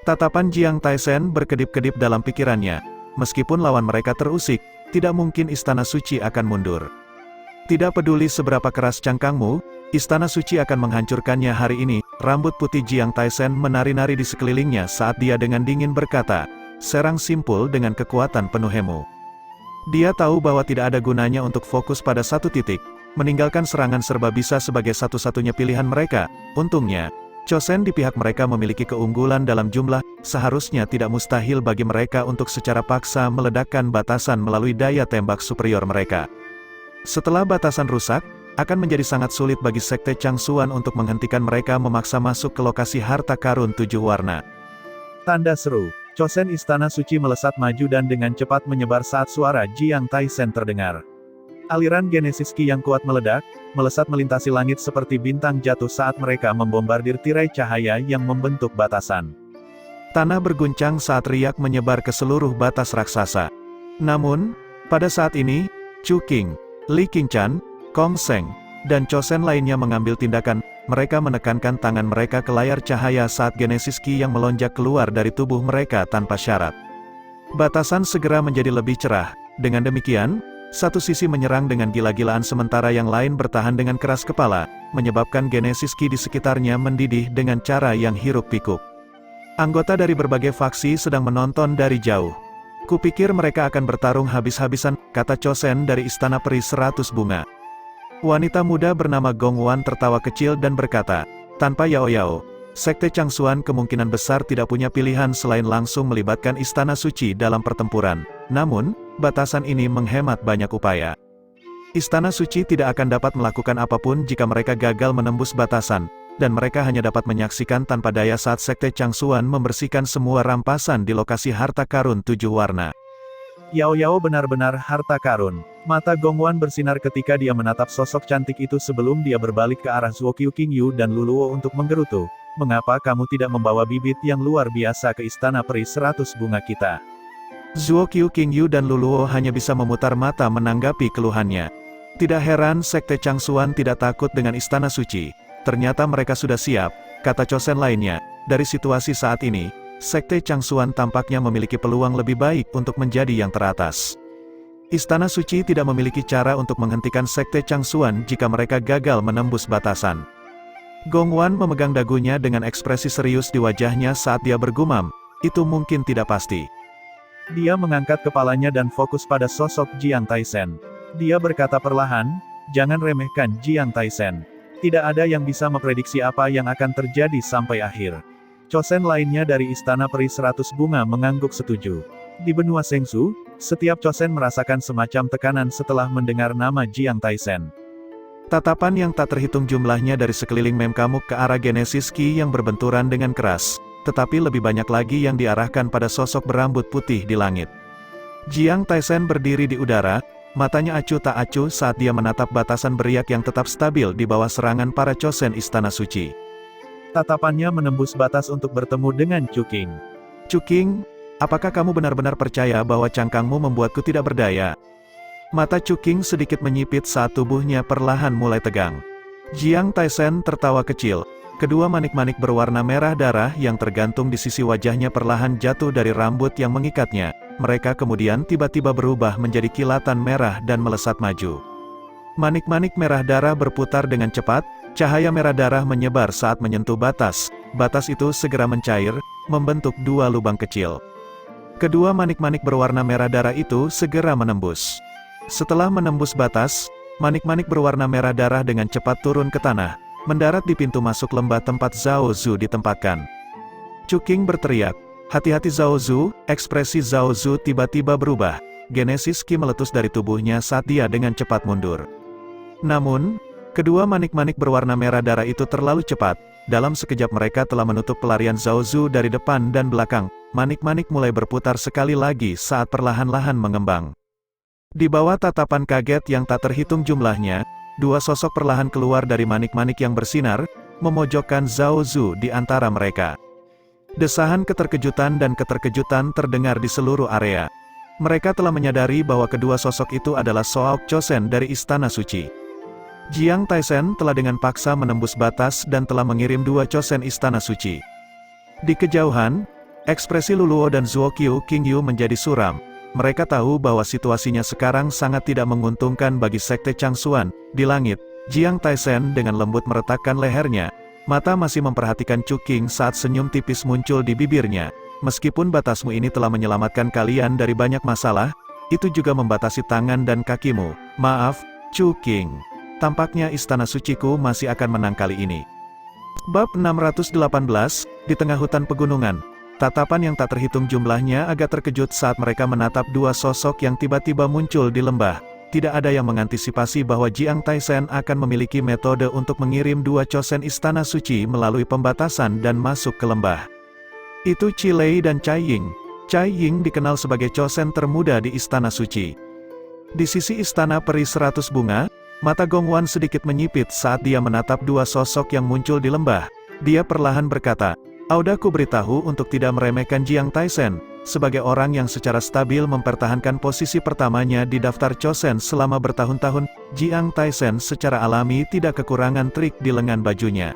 Tatapan Jiang Taisen berkedip-kedip dalam pikirannya. Meskipun lawan mereka terusik, tidak mungkin Istana Suci akan mundur. Tidak peduli seberapa keras cangkangmu, Istana Suci akan menghancurkannya hari ini. Rambut putih Jiang Taisen menari-nari di sekelilingnya saat dia dengan dingin berkata, serang simpul dengan kekuatan penuh hemu. Dia tahu bahwa tidak ada gunanya untuk fokus pada satu titik, meninggalkan serangan serba bisa sebagai satu-satunya pilihan mereka. Untungnya, Chosen di pihak mereka memiliki keunggulan dalam jumlah, seharusnya tidak mustahil bagi mereka untuk secara paksa meledakkan batasan melalui daya tembak superior mereka. Setelah batasan rusak, akan menjadi sangat sulit bagi Sekte Changsuan untuk menghentikan mereka memaksa masuk ke lokasi harta karun 7 warna. Tanda seru. Chosen Istana Suci melesat maju dan dengan cepat menyebar saat suara Jiang Taisen terdengar. Aliran Genesis Ki yang kuat meledak, melesat melintasi langit seperti bintang jatuh saat mereka membombardir tirai cahaya yang membentuk batasan. Tanah berguncang saat riak menyebar ke seluruh batas raksasa. Namun, pada saat ini, Chu Qing, Li Qingchan, Kong Seng, dan Chosen lainnya mengambil tindakan. Mereka menekankan tangan mereka ke layar cahaya saat Genesis Ki yang melonjak keluar dari tubuh mereka tanpa syarat. Batasan segera menjadi lebih cerah. Dengan demikian, satu sisi menyerang dengan gila-gilaan sementara yang lain bertahan dengan keras kepala, menyebabkan Genesis Ki di sekitarnya mendidih dengan cara yang hiruk-pikuk. Anggota dari berbagai faksi sedang menonton dari jauh. Kupikir mereka akan bertarung habis-habisan, kata Chosen dari Istana Peri 100 Bunga. Wanita muda bernama Gong Wan tertawa kecil dan berkata, tanpa Yao-Yao, Sekte Changsuan kemungkinan besar tidak punya pilihan selain langsung melibatkan Istana Suci dalam pertempuran. Namun, batasan ini menghemat banyak upaya. Istana Suci tidak akan dapat melakukan apapun jika mereka gagal menembus batasan, dan mereka hanya dapat menyaksikan tanpa daya saat Sekte Changsuan membersihkan semua rampasan di lokasi harta karun 7 warna. Yao-Yao benar-benar harta karun. Mata Gong Wan bersinar ketika dia menatap sosok cantik itu sebelum dia berbalik ke arah Zuo Qingyu dan Luluo untuk menggerutu. Mengapa kamu tidak membawa bibit yang luar biasa ke Istana Peri 100 Bunga kita? Zuo Qingyu dan Luluo hanya bisa memutar mata menanggapi keluhannya. Tidak heran Sekte Changsuan tidak takut dengan Istana Suci. Ternyata mereka sudah siap, kata Chosen lainnya. Dari situasi saat ini, Sekte Changsuan tampaknya memiliki peluang lebih baik untuk menjadi yang teratas. Istana Suci tidak memiliki cara untuk menghentikan Sekte Changsuan jika mereka gagal menembus batasan. Gong Wan memegang dagunya dengan ekspresi serius di wajahnya saat dia bergumam, itu mungkin tidak pasti. Dia mengangkat kepalanya dan fokus pada sosok Jiang Taisen. Dia berkata perlahan, jangan remehkan Jiang Taisen. Tidak ada yang bisa memprediksi apa yang akan terjadi sampai akhir. Chosen lainnya dari Istana Peri 100 Bunga mengangguk setuju. Di benua Sengsu, setiap Chosen merasakan semacam tekanan setelah mendengar nama Jiang Taisen. Tatapan yang tak terhitung jumlahnya dari sekeliling Memkamuk ke arah Genesis Ki yang berbenturan dengan keras, tetapi lebih banyak lagi yang diarahkan pada sosok berambut putih di langit. Jiang Taisen berdiri di udara, matanya acuh tak acuh saat dia menatap batasan beriak yang tetap stabil di bawah serangan para Chosen Istana Suci. Tatapannya menembus batas untuk bertemu dengan Chu Qing. Chu Qing, apakah kamu benar-benar percaya bahwa cangkangmu membuatku tidak berdaya? Mata Chu Qing sedikit menyipit saat tubuhnya perlahan mulai tegang. Jiang Taisen tertawa kecil. Kedua manik-manik berwarna merah darah yang tergantung di sisi wajahnya perlahan jatuh dari rambut yang mengikatnya. Mereka kemudian tiba-tiba berubah menjadi kilatan merah dan melesat maju. Manik-manik merah darah berputar dengan cepat. Cahaya merah darah menyebar saat menyentuh batas. Batas itu segera mencair, membentuk 2 lubang kecil. Kedua manik-manik berwarna merah darah itu segera menembus. Setelah menembus batas, manik-manik berwarna merah darah dengan cepat turun ke tanah, mendarat di pintu masuk lembah tempat Zhao Zu ditempatkan. Chu Qing berteriak, hati-hati Zhao Zu, ekspresi Zhao Zu tiba-tiba berubah. Genesis Ki meletus dari tubuhnya saat dia dengan cepat mundur. Namun, kedua manik-manik berwarna merah darah itu terlalu cepat. Dalam sekejap mereka telah menutup pelarian Zhao Zu dari depan dan belakang. Manik-manik mulai berputar sekali lagi saat perlahan-lahan mengembang. Di bawah tatapan kaget yang tak terhitung jumlahnya, 2 sosok perlahan keluar dari manik-manik yang bersinar, memojokkan Zhao Zu di antara mereka. Desahan keterkejutan dan keterkejutan terdengar di seluruh area. Mereka telah menyadari bahwa kedua sosok itu adalah Soaok Chosen dari Istana Suci. Jiang Taisen telah dengan paksa menembus batas dan telah mengirim 2 Chosen Istana Suci. Di kejauhan, ekspresi Luluo dan Zuo Qingyu menjadi suram. Mereka tahu bahwa situasinya sekarang sangat tidak menguntungkan bagi Sekte Changsuan. Di langit, Jiang Taisen dengan lembut meretakkan lehernya. Mata masih memperhatikan Chu Qing saat senyum tipis muncul di bibirnya. Meskipun batasmu ini telah menyelamatkan kalian dari banyak masalah, itu juga membatasi tangan dan kakimu. Maaf, Chu Qing. Tampaknya Istana Suciku masih akan menang kali ini. Bab 618, di tengah hutan pegunungan. Tatapan yang tak terhitung jumlahnya agak terkejut saat mereka menatap dua sosok yang tiba-tiba muncul di lembah. Tidak ada yang mengantisipasi bahwa Jiang Taisen akan memiliki metode untuk mengirim dua chosen istana suci melalui pembatasan dan masuk ke lembah. Itu Qi Lei dan Cai Ying. Cai Ying dikenal sebagai chosen termuda di istana suci. Di sisi istana peri 100 bunga, mata Gong Wan sedikit menyipit saat dia menatap dua sosok yang muncul di lembah. Dia perlahan berkata, "Audaku beritahu untuk tidak meremehkan Jiang Taisen, sebagai orang yang secara stabil mempertahankan posisi pertamanya di daftar chosen selama bertahun-tahun, Jiang Taisen secara alami tidak kekurangan trik di lengan bajunya.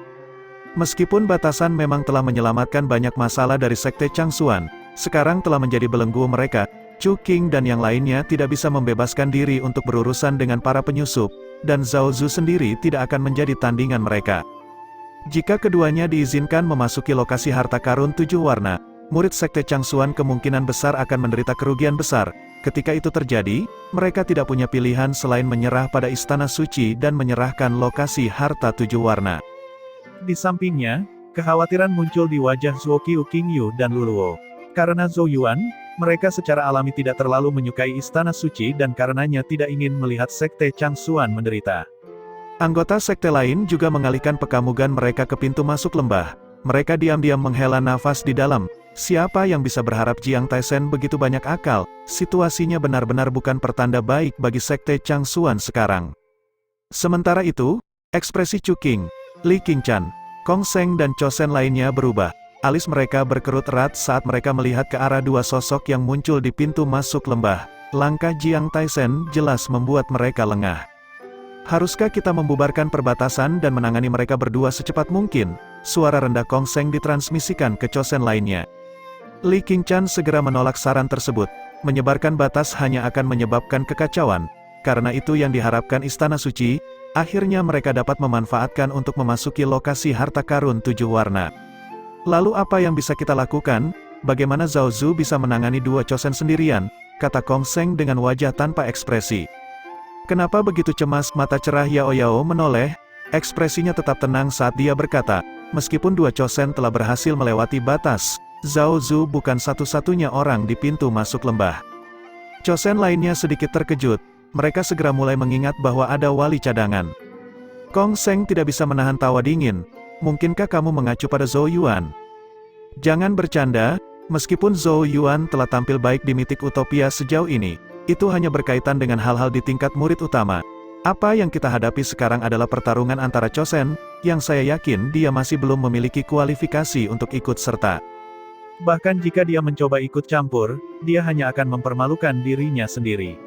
Meskipun batasan memang telah menyelamatkan banyak masalah dari sekte Changsuan, sekarang telah menjadi belenggu mereka. Chu Qing dan yang lainnya tidak bisa membebaskan diri untuk berurusan dengan para penyusup, dan Zhao Zu sendiri tidak akan menjadi tandingan mereka. Jika keduanya diizinkan memasuki lokasi harta karun 7 warna, murid sekte Changsuan kemungkinan besar akan menderita kerugian besar. Ketika itu terjadi, mereka tidak punya pilihan selain menyerah pada istana suci dan menyerahkan lokasi harta 7 warna." Di sampingnya, kekhawatiran muncul di wajah Zhou Qiu Qingyu dan Luluo. Karena Zhou Yuan, mereka secara alami tidak terlalu menyukai istana suci dan karenanya tidak ingin melihat sekte Changsuan menderita. Anggota sekte lain juga mengalihkan pekamugan mereka ke pintu masuk lembah. Mereka diam-diam menghela nafas di dalam. Siapa yang bisa berharap Jiang Taisen begitu banyak akal? Situasinya benar-benar bukan pertanda baik bagi sekte Changsuan sekarang. Sementara itu, ekspresi Chu Qing, Li Qingchan, Kong Seng dan chosen lainnya berubah. Alis mereka berkerut erat saat mereka melihat ke arah dua sosok yang muncul di pintu masuk lembah. Langkah Jiang Taisen jelas membuat mereka lengah. "Haruskah kita membubarkan perbatasan dan menangani mereka berdua secepat mungkin?" Suara rendah Kong Seng ditransmisikan ke chosen lainnya. Li Qingchan segera menolak saran tersebut. Menyebarkan batas hanya akan menyebabkan kekacauan. Karena itu yang diharapkan istana suci, akhirnya mereka dapat memanfaatkan untuk memasuki lokasi harta karun 7 warna. "Lalu apa yang bisa kita lakukan? Bagaimana Zhao Zu bisa menangani dua chosen sendirian?" kata Kong Seng dengan wajah tanpa ekspresi. "Kenapa begitu cemas?" Mata cerah Yao Yao menoleh, ekspresinya tetap tenang saat dia berkata, "Meskipun dua chosen telah berhasil melewati batas, Zhao Zu bukan satu-satunya orang di pintu masuk lembah." Chosen lainnya sedikit terkejut, mereka segera mulai mengingat bahwa ada wali cadangan. Kong Seng tidak bisa menahan tawa dingin. "Mungkinkah kamu mengacu pada Zhou Yuan?" "Jangan bercanda, meskipun Zhou Yuan telah tampil baik di Mythic Utopia sejauh ini, itu hanya berkaitan dengan hal-hal di tingkat murid utama. Apa yang kita hadapi sekarang adalah pertarungan antara chosen, yang saya yakin dia masih belum memiliki kualifikasi untuk ikut serta. Bahkan jika dia mencoba ikut campur, dia hanya akan mempermalukan dirinya sendiri."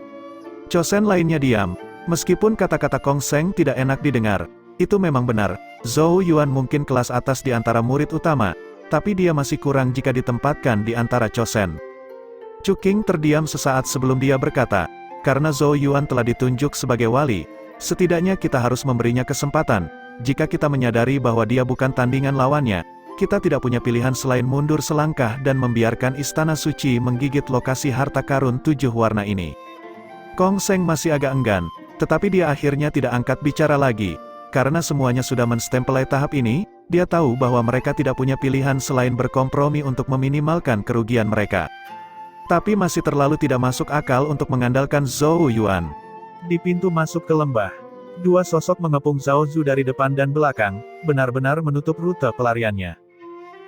Chosen lainnya diam. Meskipun kata-kata Kong Seng tidak enak didengar, itu memang benar. Zhou Yuan mungkin kelas atas di antara murid utama, tapi dia masih kurang jika ditempatkan di antara chosen. Chu Qing terdiam sesaat sebelum dia berkata, "Karena Zhou Yuan telah ditunjuk sebagai wali, setidaknya kita harus memberinya kesempatan. Jika kita menyadari bahwa dia bukan tandingan lawannya, kita tidak punya pilihan selain mundur selangkah dan membiarkan istana suci menggigit lokasi harta karun 7 warna ini." Kong Seng masih agak enggan, tetapi dia akhirnya tidak angkat bicara lagi. Karena semuanya sudah menstempelai tahap ini, dia tahu bahwa mereka tidak punya pilihan selain berkompromi untuk meminimalkan kerugian mereka. Tapi masih terlalu tidak masuk akal untuk mengandalkan Zhou Yuan. Di pintu masuk ke lembah, dua sosok mengepung Zhao Zu dari depan dan belakang, benar-benar menutup rute pelariannya.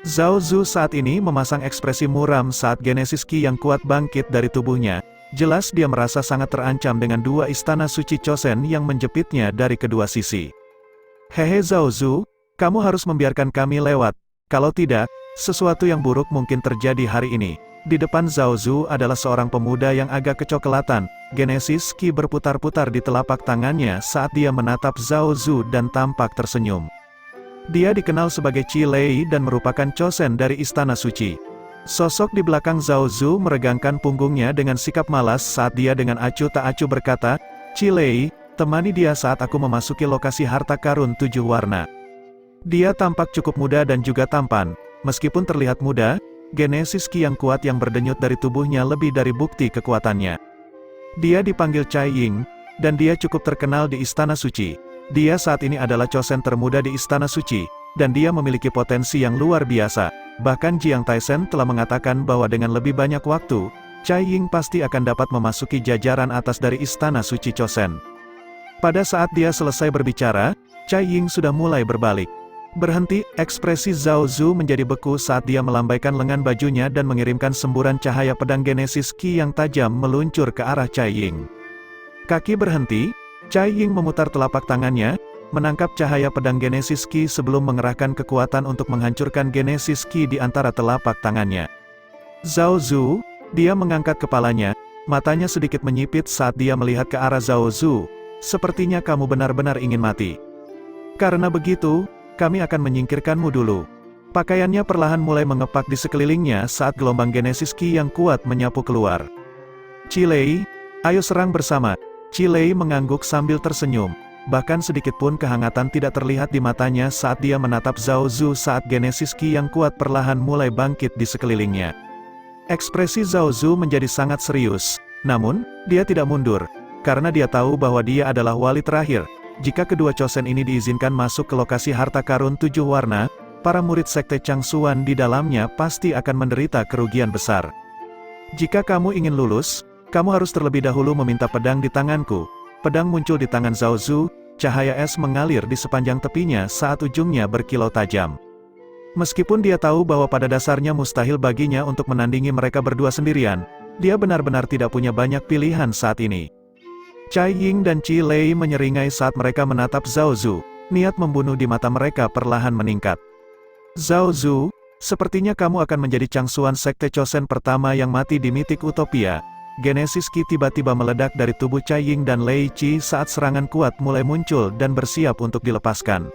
Zhao Zu saat ini memasang ekspresi muram saat Genesis Qi yang kuat bangkit dari tubuhnya. Jelas dia merasa sangat terancam dengan dua istana suci chosen yang menjepitnya dari kedua sisi. "Hehe Zhao Zu, kamu harus membiarkan kami lewat. Kalau tidak, sesuatu yang buruk mungkin terjadi hari ini." Di depan Zhao Zu adalah seorang pemuda yang agak kecoklatan. Genesis Qi berputar-putar di telapak tangannya saat dia menatap Zhao Zu dan tampak tersenyum. Dia dikenal sebagai Qi Lei dan merupakan chosen dari istana suci. Sosok di belakang Zhao Zu meregangkan punggungnya dengan sikap malas saat dia dengan acuh tak acuh berkata, "Qi Lei, temani dia saat aku memasuki lokasi harta karun 7 warna." Dia tampak cukup muda dan juga tampan. Meskipun terlihat muda, Genesis Qi yang kuat yang berdenyut dari tubuhnya lebih dari bukti kekuatannya. Dia dipanggil Cai Ying, dan dia cukup terkenal di Istana Suci. Dia saat ini adalah chosen termuda di Istana Suci. dan dia memiliki potensi yang luar biasa. Bahkan Jiang Taisen telah mengatakan bahwa dengan lebih banyak waktu, Cai Ying pasti akan dapat memasuki jajaran atas dari Istana Suci Chosen. Pada saat dia selesai berbicara, Cai Ying sudah mulai berbalik. Berhenti, ekspresi Zhao Zu menjadi beku saat dia melambaikan lengan bajunya dan mengirimkan semburan cahaya pedang Genesis Ki yang tajam meluncur ke arah Cai Ying. Kaki berhenti, Cai Ying memutar telapak tangannya, menangkap cahaya pedang Genesis Ki sebelum mengerahkan kekuatan untuk menghancurkan Genesis Ki di antara telapak tangannya. Zhao Zu, dia mengangkat kepalanya, matanya sedikit menyipit saat dia melihat ke arah Zhao Zu. Sepertinya kamu benar-benar ingin mati. Karena begitu, kami akan menyingkirkanmu dulu. Pakaiannya perlahan mulai mengepak di sekelilingnya saat gelombang Genesis Ki yang kuat menyapu keluar. Cilei, ayo serang bersama. Cilei mengangguk sambil tersenyum. Bahkan sedikit pun kehangatan tidak terlihat di matanya saat dia menatap Zhao Zu saat Genesis Ki yang kuat perlahan mulai bangkit di sekelilingnya. Ekspresi Zhao Zu menjadi sangat serius. Namun, dia tidak mundur. Karena dia tahu bahwa dia adalah wali terakhir. Jika kedua Chosen ini diizinkan masuk ke lokasi harta karun 7 warna, para murid Sekte Changsuan di dalamnya pasti akan menderita kerugian besar. Jika kamu ingin lulus, kamu harus terlebih dahulu meminta pedang di tanganku. Pedang muncul di tangan Zhao Zu, cahaya es mengalir di sepanjang tepinya saat ujungnya berkilau tajam. Meskipun dia tahu bahwa pada dasarnya mustahil baginya untuk menandingi mereka berdua sendirian, dia benar-benar tidak punya banyak pilihan saat ini. Cai Ying dan Cilei menyeringai saat mereka menatap Zhao Zu, niat membunuh di mata mereka perlahan meningkat. Zhao Zu, sepertinya kamu akan menjadi Changsuan Sekte Chosen pertama yang mati di Mitik Utopia. Genesis Ki tiba-tiba meledak dari tubuh Cai Ying dan Lei Qi saat serangan kuat mulai muncul dan bersiap untuk dilepaskan.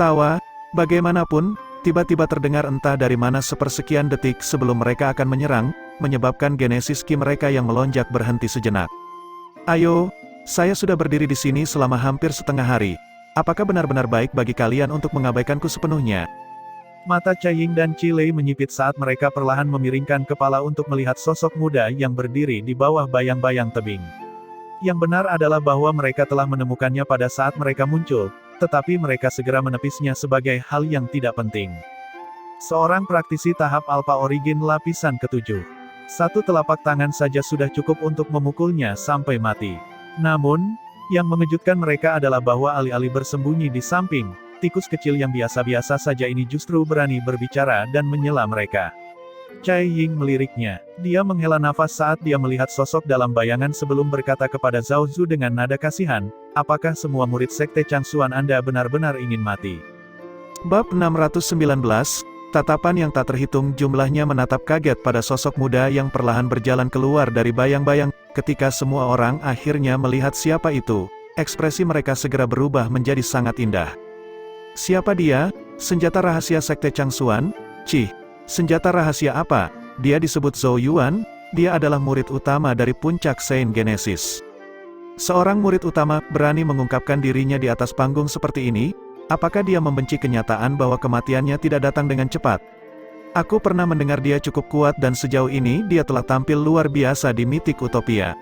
Tawa, bagaimanapun, tiba-tiba terdengar entah dari mana sepersekian detik sebelum mereka akan menyerang, menyebabkan Genesis Ki mereka yang melonjak berhenti sejenak. Ayo, saya sudah berdiri di sini selama hampir setengah hari. Apakah benar-benar baik bagi kalian untuk mengabaikanku sepenuhnya? Mata Cai Ying dan Cilei menyipit saat mereka perlahan memiringkan kepala untuk melihat sosok muda yang berdiri di bawah bayang-bayang tebing. Yang benar adalah bahwa mereka telah menemukannya pada saat mereka muncul, tetapi mereka segera menepisnya sebagai hal yang tidak penting. Seorang praktisi tahap Alpha Origin lapisan ke-7. Satu telapak tangan saja sudah cukup untuk memukulnya sampai mati. Namun, yang mengejutkan mereka adalah bahwa alih-alih bersembunyi di samping, tikus kecil yang biasa-biasa saja ini justru berani berbicara dan menyela mereka. Cai Ying meliriknya. Dia menghela nafas saat dia melihat sosok dalam bayangan sebelum berkata kepada Zhao Zu dengan nada kasihan, apakah semua murid Sekte Changsuan Anda benar-benar ingin mati? Bab 619, tatapan yang tak terhitung jumlahnya menatap kaget pada sosok muda yang perlahan berjalan keluar dari bayang-bayang. Ketika semua orang akhirnya melihat siapa itu, ekspresi mereka segera berubah menjadi sangat indah. Siapa dia? Senjata rahasia Sekte Changsuan? Cih, senjata rahasia apa? Dia disebut Zhou Yuan, dia adalah murid utama dari puncak Saint Genesis. Seorang murid utama berani mengungkapkan dirinya di atas panggung seperti ini. Apakah dia membenci kenyataan bahwa kematiannya tidak datang dengan cepat? Aku pernah mendengar dia cukup kuat dan sejauh ini dia telah tampil luar biasa di Mitik Utopia.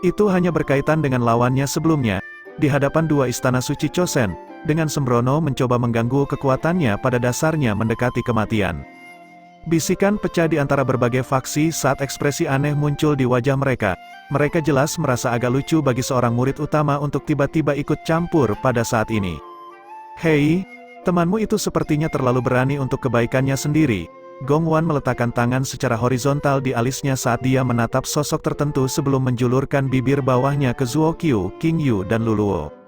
Itu hanya berkaitan dengan lawannya sebelumnya, di hadapan dua istana suci Chosen, dengan sembrono mencoba mengganggu kekuatannya pada dasarnya mendekati kematian. Bisikan pecah di antara berbagai faksi saat ekspresi aneh muncul di wajah mereka. Mereka jelas merasa agak lucu bagi seorang murid utama untuk tiba-tiba ikut campur pada saat ini. Hei, temanmu itu sepertinya terlalu berani untuk kebaikannya sendiri. Gong Wan meletakkan tangan secara horizontal di alisnya saat dia menatap sosok tertentu sebelum menjulurkan bibir bawahnya ke Zuo Qiu, King Yu dan Luluo.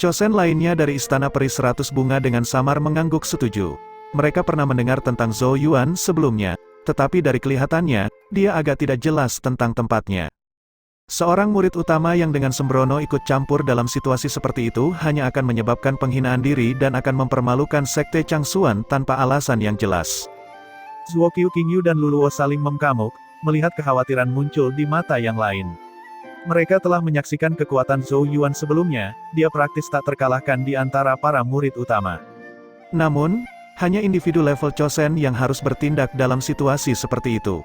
Chosen lainnya dari Istana Peri 100 Bunga dengan samar mengangguk setuju. Mereka pernah mendengar tentang Zhou Yuan sebelumnya, tetapi dari kelihatannya, dia agak tidak jelas tentang tempatnya. Seorang murid utama yang dengan sembrono ikut campur dalam situasi seperti itu hanya akan menyebabkan penghinaan diri dan akan mempermalukan Sekte Changsuan tanpa alasan yang jelas. Zuo Qiu, King Yu dan Luluo saling mengkamuk, melihat kekhawatiran muncul di mata yang lain. Mereka telah menyaksikan kekuatan Zhou Yuan sebelumnya, dia praktis tak terkalahkan di antara para murid utama. Namun, hanya individu level Chosen yang harus bertindak dalam situasi seperti itu.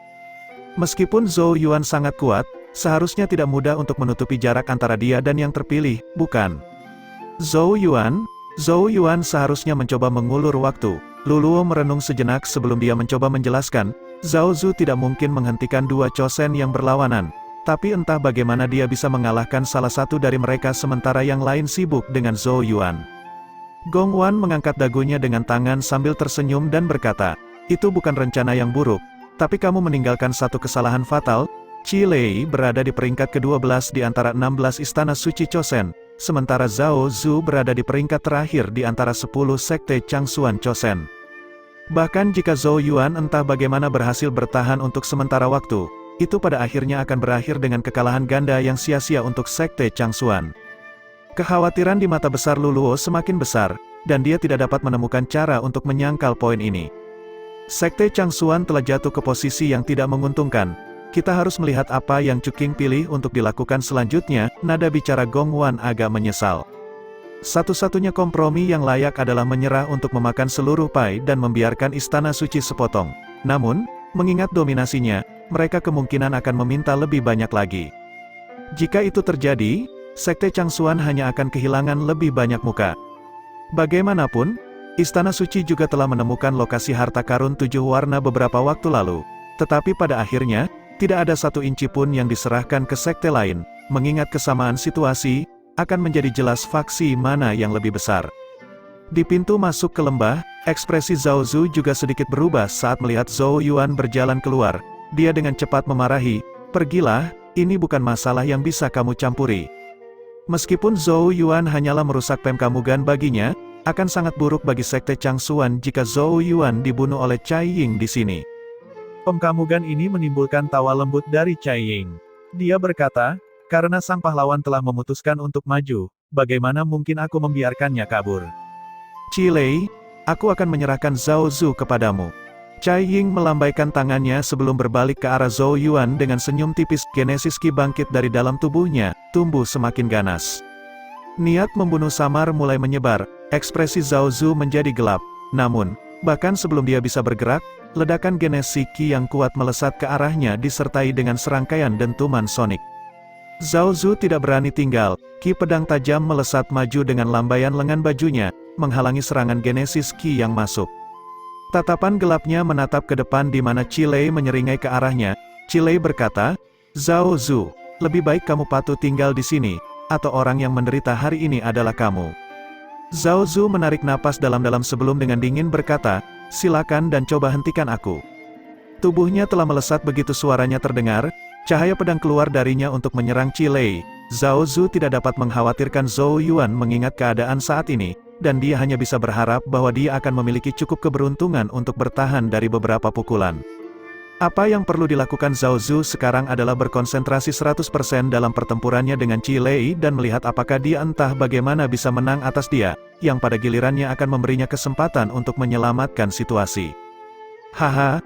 Meskipun Zhou Yuan sangat kuat, seharusnya tidak mudah untuk menutupi jarak antara dia dan yang terpilih, bukan? Zhou Yuan, Zhou Yuan seharusnya mencoba mengulur waktu. Luluo merenung sejenak sebelum dia mencoba menjelaskan, Zhao Zu tidak mungkin menghentikan dua Chosen yang berlawanan. Tapi entah bagaimana dia bisa mengalahkan salah satu dari mereka sementara yang lain sibuk dengan Zhou Yuan. Gong Wan mengangkat dagunya dengan tangan sambil tersenyum dan berkata, itu bukan rencana yang buruk, tapi kamu meninggalkan satu kesalahan fatal. Qi Lei berada di peringkat ke-12 di antara 16 istana suci Chosen. Sementara Zhao Zu berada di peringkat terakhir di antara 10 sekte Changsuan Chosen. Bahkan jika Zhou Yuan entah bagaimana berhasil bertahan untuk sementara waktu, itu pada akhirnya akan berakhir dengan kekalahan ganda yang sia-sia untuk sekte Changsuan. Kekhawatiran di mata besar Luluo semakin besar, dan dia tidak dapat menemukan cara untuk menyangkal poin ini. Sekte Changsuan telah jatuh ke posisi yang tidak menguntungkan. Kita harus melihat apa yang Chuqing pilih untuk dilakukan selanjutnya. Nada bicara Gong Wan agak menyesal. Satu-satunya kompromi yang layak adalah menyerah untuk memakan seluruh pai dan membiarkan istana suci sepotong. Namun, mengingat dominasinya, mereka kemungkinan akan meminta lebih banyak lagi. Jika itu terjadi, sekte Changsuan hanya akan kehilangan lebih banyak muka. Bagaimanapun, istana suci juga telah menemukan lokasi harta karun 7 warna beberapa waktu lalu. Tetapi pada akhirnya, tidak ada satu inci pun yang diserahkan ke sekte lain. Mengingat kesamaan situasi, akan menjadi jelas faksi mana yang lebih besar. Di pintu masuk ke lembah, ekspresi Zhao Zu juga sedikit berubah saat melihat Zhou Yuan berjalan keluar. Dia dengan cepat memarahi, pergilah, ini bukan masalah yang bisa kamu campuri. Meskipun Zhou Yuan hanyalah merusak Pemkamugan baginya, akan sangat buruk bagi sekte Changsuan jika Zhou Yuan dibunuh oleh Cai Ying di sini. Pemkamugan ini menimbulkan tawa lembut dari Cai Ying. Dia berkata, karena sang pahlawan telah memutuskan untuk maju, bagaimana mungkin aku membiarkannya kabur? Qi Lei, aku akan menyerahkan Zhao Zu kepadamu. Cai Ying melambaikan tangannya sebelum berbalik ke arah Zhou Yuan dengan senyum tipis. Genesis Qi bangkit dari dalam tubuhnya, tumbuh semakin ganas. Niat membunuh samar mulai menyebar, ekspresi Zhao Zu menjadi gelap. Namun, bahkan sebelum dia bisa bergerak, ledakan Genesis Qi yang kuat melesat ke arahnya disertai dengan serangkaian dentuman sonik. Zhao Zu tidak berani tinggal, Qi pedang tajam melesat maju dengan lambaian lengan bajunya, menghalangi serangan Genesis Qi yang masuk. Tatapan gelapnya menatap ke depan di mana Qi Lei menyeringai ke arahnya. Qi Lei berkata, Zhao Zu, lebih baik kamu patuh tinggal di sini, atau orang yang menderita hari ini adalah kamu. Zhao Zu menarik napas dalam-dalam sebelum dengan dingin berkata, silakan dan coba hentikan aku. Tubuhnya telah melesat begitu suaranya terdengar, cahaya pedang keluar darinya untuk menyerang Qi Lei. Zhao Zu tidak dapat mengkhawatirkan Zhou Yuan mengingat keadaan saat ini, dan dia hanya bisa berharap bahwa dia akan memiliki cukup keberuntungan untuk bertahan dari beberapa pukulan. Apa yang perlu dilakukan Zhao Zu sekarang adalah berkonsentrasi 100% dalam pertempurannya dengan Qi Lei dan melihat apakah dia entah bagaimana bisa menang atas dia, yang pada gilirannya akan memberinya kesempatan untuk menyelamatkan situasi. Haha,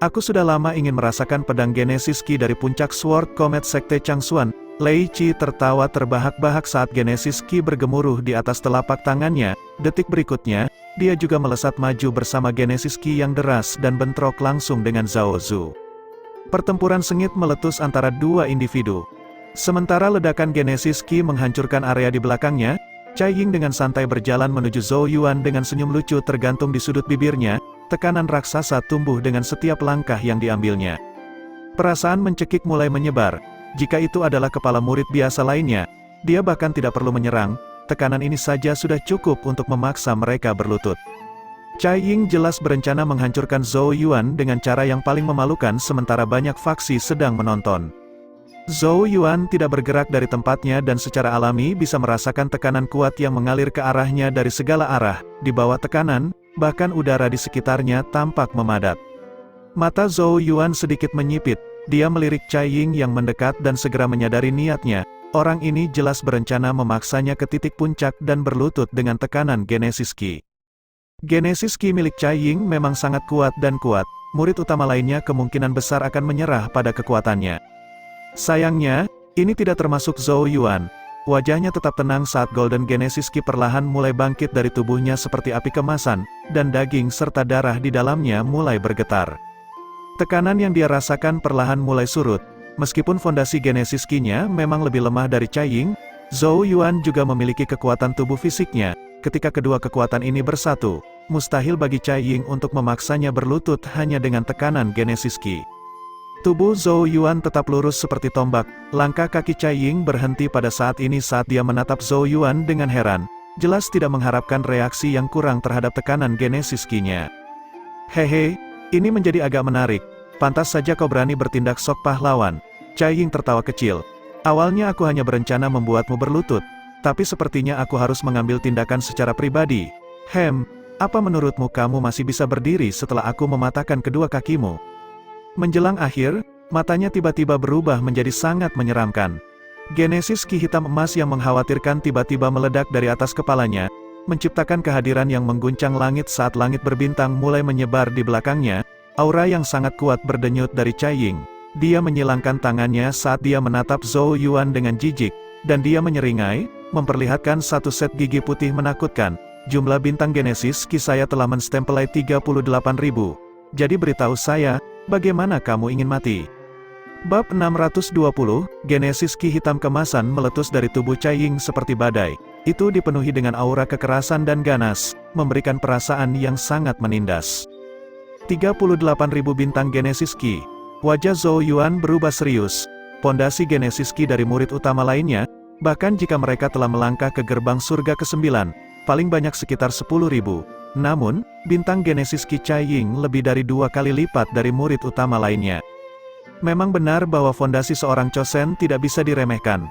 aku sudah lama ingin merasakan pedang Genesis Qi dari puncak Sword Comet Sekte Changsuan. Lei Qi tertawa terbahak-bahak saat Genesis Qi bergemuruh di atas telapak tangannya. Detik berikutnya, dia juga melesat maju bersama Genesis Qi yang deras dan bentrok langsung dengan Zhao Zu. Pertempuran sengit meletus antara dua individu. Sementara ledakan Genesis Qi menghancurkan area di belakangnya, Cai Ying dengan santai berjalan menuju Zhou Yuan dengan senyum lucu tergantung di sudut bibirnya. Tekanan raksasa tumbuh dengan setiap langkah yang diambilnya. Perasaan mencekik mulai menyebar. Jika itu adalah kepala murid biasa lainnya, dia bahkan tidak perlu menyerang, tekanan ini saja sudah cukup untuk memaksa mereka berlutut. Cai Ying jelas berencana menghancurkan Zhou Yuan dengan cara yang paling memalukan sementara banyak faksi sedang menonton. Zhou Yuan tidak bergerak dari tempatnya dan secara alami bisa merasakan tekanan kuat yang mengalir ke arahnya dari segala arah. Di bawah tekanan, bahkan udara di sekitarnya tampak memadat. Mata Zhou Yuan sedikit menyipit. Dia melirik Cai Ying yang mendekat dan segera menyadari niatnya. Orang ini jelas berencana memaksanya ke titik puncak dan berlutut dengan tekanan Genesis Qi. Genesis Qi milik Cai Ying memang sangat kuat dan kuat. Murid utama lainnya kemungkinan besar akan menyerah pada kekuatannya. Sayangnya, ini tidak termasuk Zhou Yuan. Wajahnya tetap tenang saat Golden Genesis Qi perlahan mulai bangkit dari tubuhnya seperti api kemasan, dan daging serta darah di dalamnya mulai bergetar. Tekanan yang dia rasakan perlahan mulai surut. Meskipun fondasi Genesis Qi-nya memang lebih lemah dari Cai Ying, Zhou Yuan juga memiliki kekuatan tubuh fisiknya. ketika kedua kekuatan ini bersatu, mustahil bagi Cai Ying untuk memaksanya berlutut hanya dengan tekanan Genesis Ki. Tubuh Zhou Yuan tetap lurus seperti tombak, langkah kaki Cai Ying berhenti pada saat ini saat dia menatap Zhou Yuan dengan heran, jelas tidak mengharapkan reaksi yang kurang terhadap tekanan Genesis Ki-nya. Hehe, ini menjadi agak menarik, pantas saja kau berani bertindak sok pahlawan. Cai Ying tertawa kecil. Awalnya aku hanya berencana membuatmu berlutut, tapi sepertinya aku harus mengambil tindakan secara pribadi. Apa menurutmu kamu masih bisa berdiri setelah aku mematahkan kedua kakimu? Menjelang akhir, matanya tiba-tiba berubah menjadi sangat menyeramkan. Genesis Ki hitam emas yang mengkhawatirkan tiba-tiba meledak dari atas kepalanya, menciptakan kehadiran yang mengguncang langit saat langit berbintang mulai menyebar di belakangnya, aura yang sangat kuat berdenyut dari Cai Ying. Dia menyilangkan tangannya saat dia menatap Zhou Yuan dengan jijik, dan dia menyeringai, memperlihatkan satu set gigi putih menakutkan. Jumlah bintang Genesis Ki saya telah menstempelai 38.000. Jadi beritahu saya, bagaimana kamu ingin mati? Bab 620, Genesis Ki hitam kemasan meletus dari tubuh Cai Ying seperti badai. Itu dipenuhi dengan aura kekerasan dan ganas, memberikan perasaan yang sangat menindas. 38.000 bintang Genesis Ki. Wajah Zhou Yuan berubah serius. Pondasi Genesis Ki dari murid utama lainnya, bahkan jika mereka telah melangkah ke gerbang surga ke-9, paling banyak sekitar 10.000. Namun, bintang Genesis Ki Cai Ying lebih dari 2 kali lipat dari murid utama lainnya. Memang benar bahwa fondasi seorang Chosen tidak bisa diremehkan.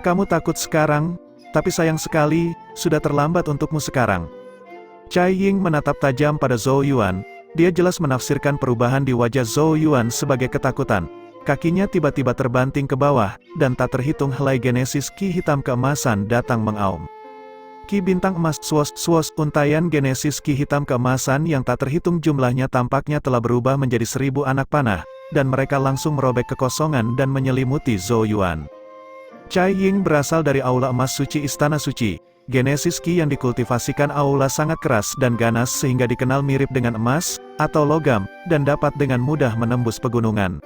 Kamu takut sekarang, tapi sayang sekali, sudah terlambat untukmu sekarang. Cai Ying menatap tajam pada Zhou Yuan, dia jelas menafsirkan perubahan di wajah Zhou Yuan sebagai ketakutan. Kakinya tiba-tiba terbanting ke bawah, dan tak terhitung helai Genesis Ki hitam keemasan datang mengaum. Ki bintang emas swos, untayan Genesis Ki hitam keemasan yang tak terhitung jumlahnya tampaknya telah berubah menjadi 1000 anak panah, dan mereka langsung merobek kekosongan dan menyelimuti Zhou Yuan. Cai Ying berasal dari aula emas suci Istana Suci. Genesis Ki yang dikultivasikan aula sangat keras dan ganas sehingga dikenal mirip dengan emas, atau logam, dan dapat dengan mudah menembus pegunungan.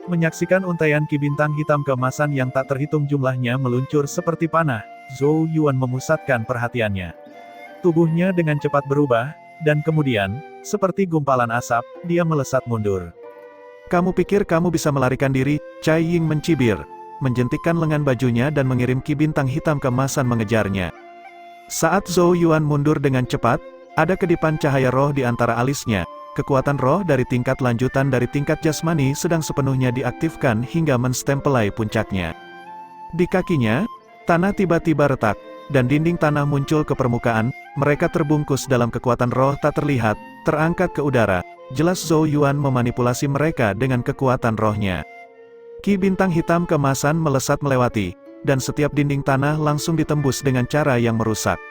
Menyaksikan untaian Ki bintang hitam keemasan yang tak terhitung jumlahnya meluncur seperti panah, Zhou Yuan memusatkan perhatiannya. Tubuhnya dengan cepat berubah, dan kemudian, seperti gumpalan asap, dia melesat mundur. Kamu pikir kamu bisa melarikan diri? Cai Ying mencibir, menjentikkan lengan bajunya dan mengirim Ki bintang hitam keemasan mengejarnya. Saat Zhou Yuan mundur dengan cepat, ada kedipan cahaya roh di antara alisnya. Kekuatan roh dari tingkat lanjutan dari tingkat jasmani sedang sepenuhnya diaktifkan hingga menstempelai puncaknya. Di kakinya, tanah tiba-tiba retak, dan dinding tanah muncul ke permukaan. Mereka terbungkus dalam kekuatan roh tak terlihat, terangkat ke udara. Jelas Zhou Yuan memanipulasi mereka dengan kekuatan rohnya. Ki bintang hitam keemasan melesat melewati, dan setiap dinding tanah langsung ditembus dengan cara yang merusak.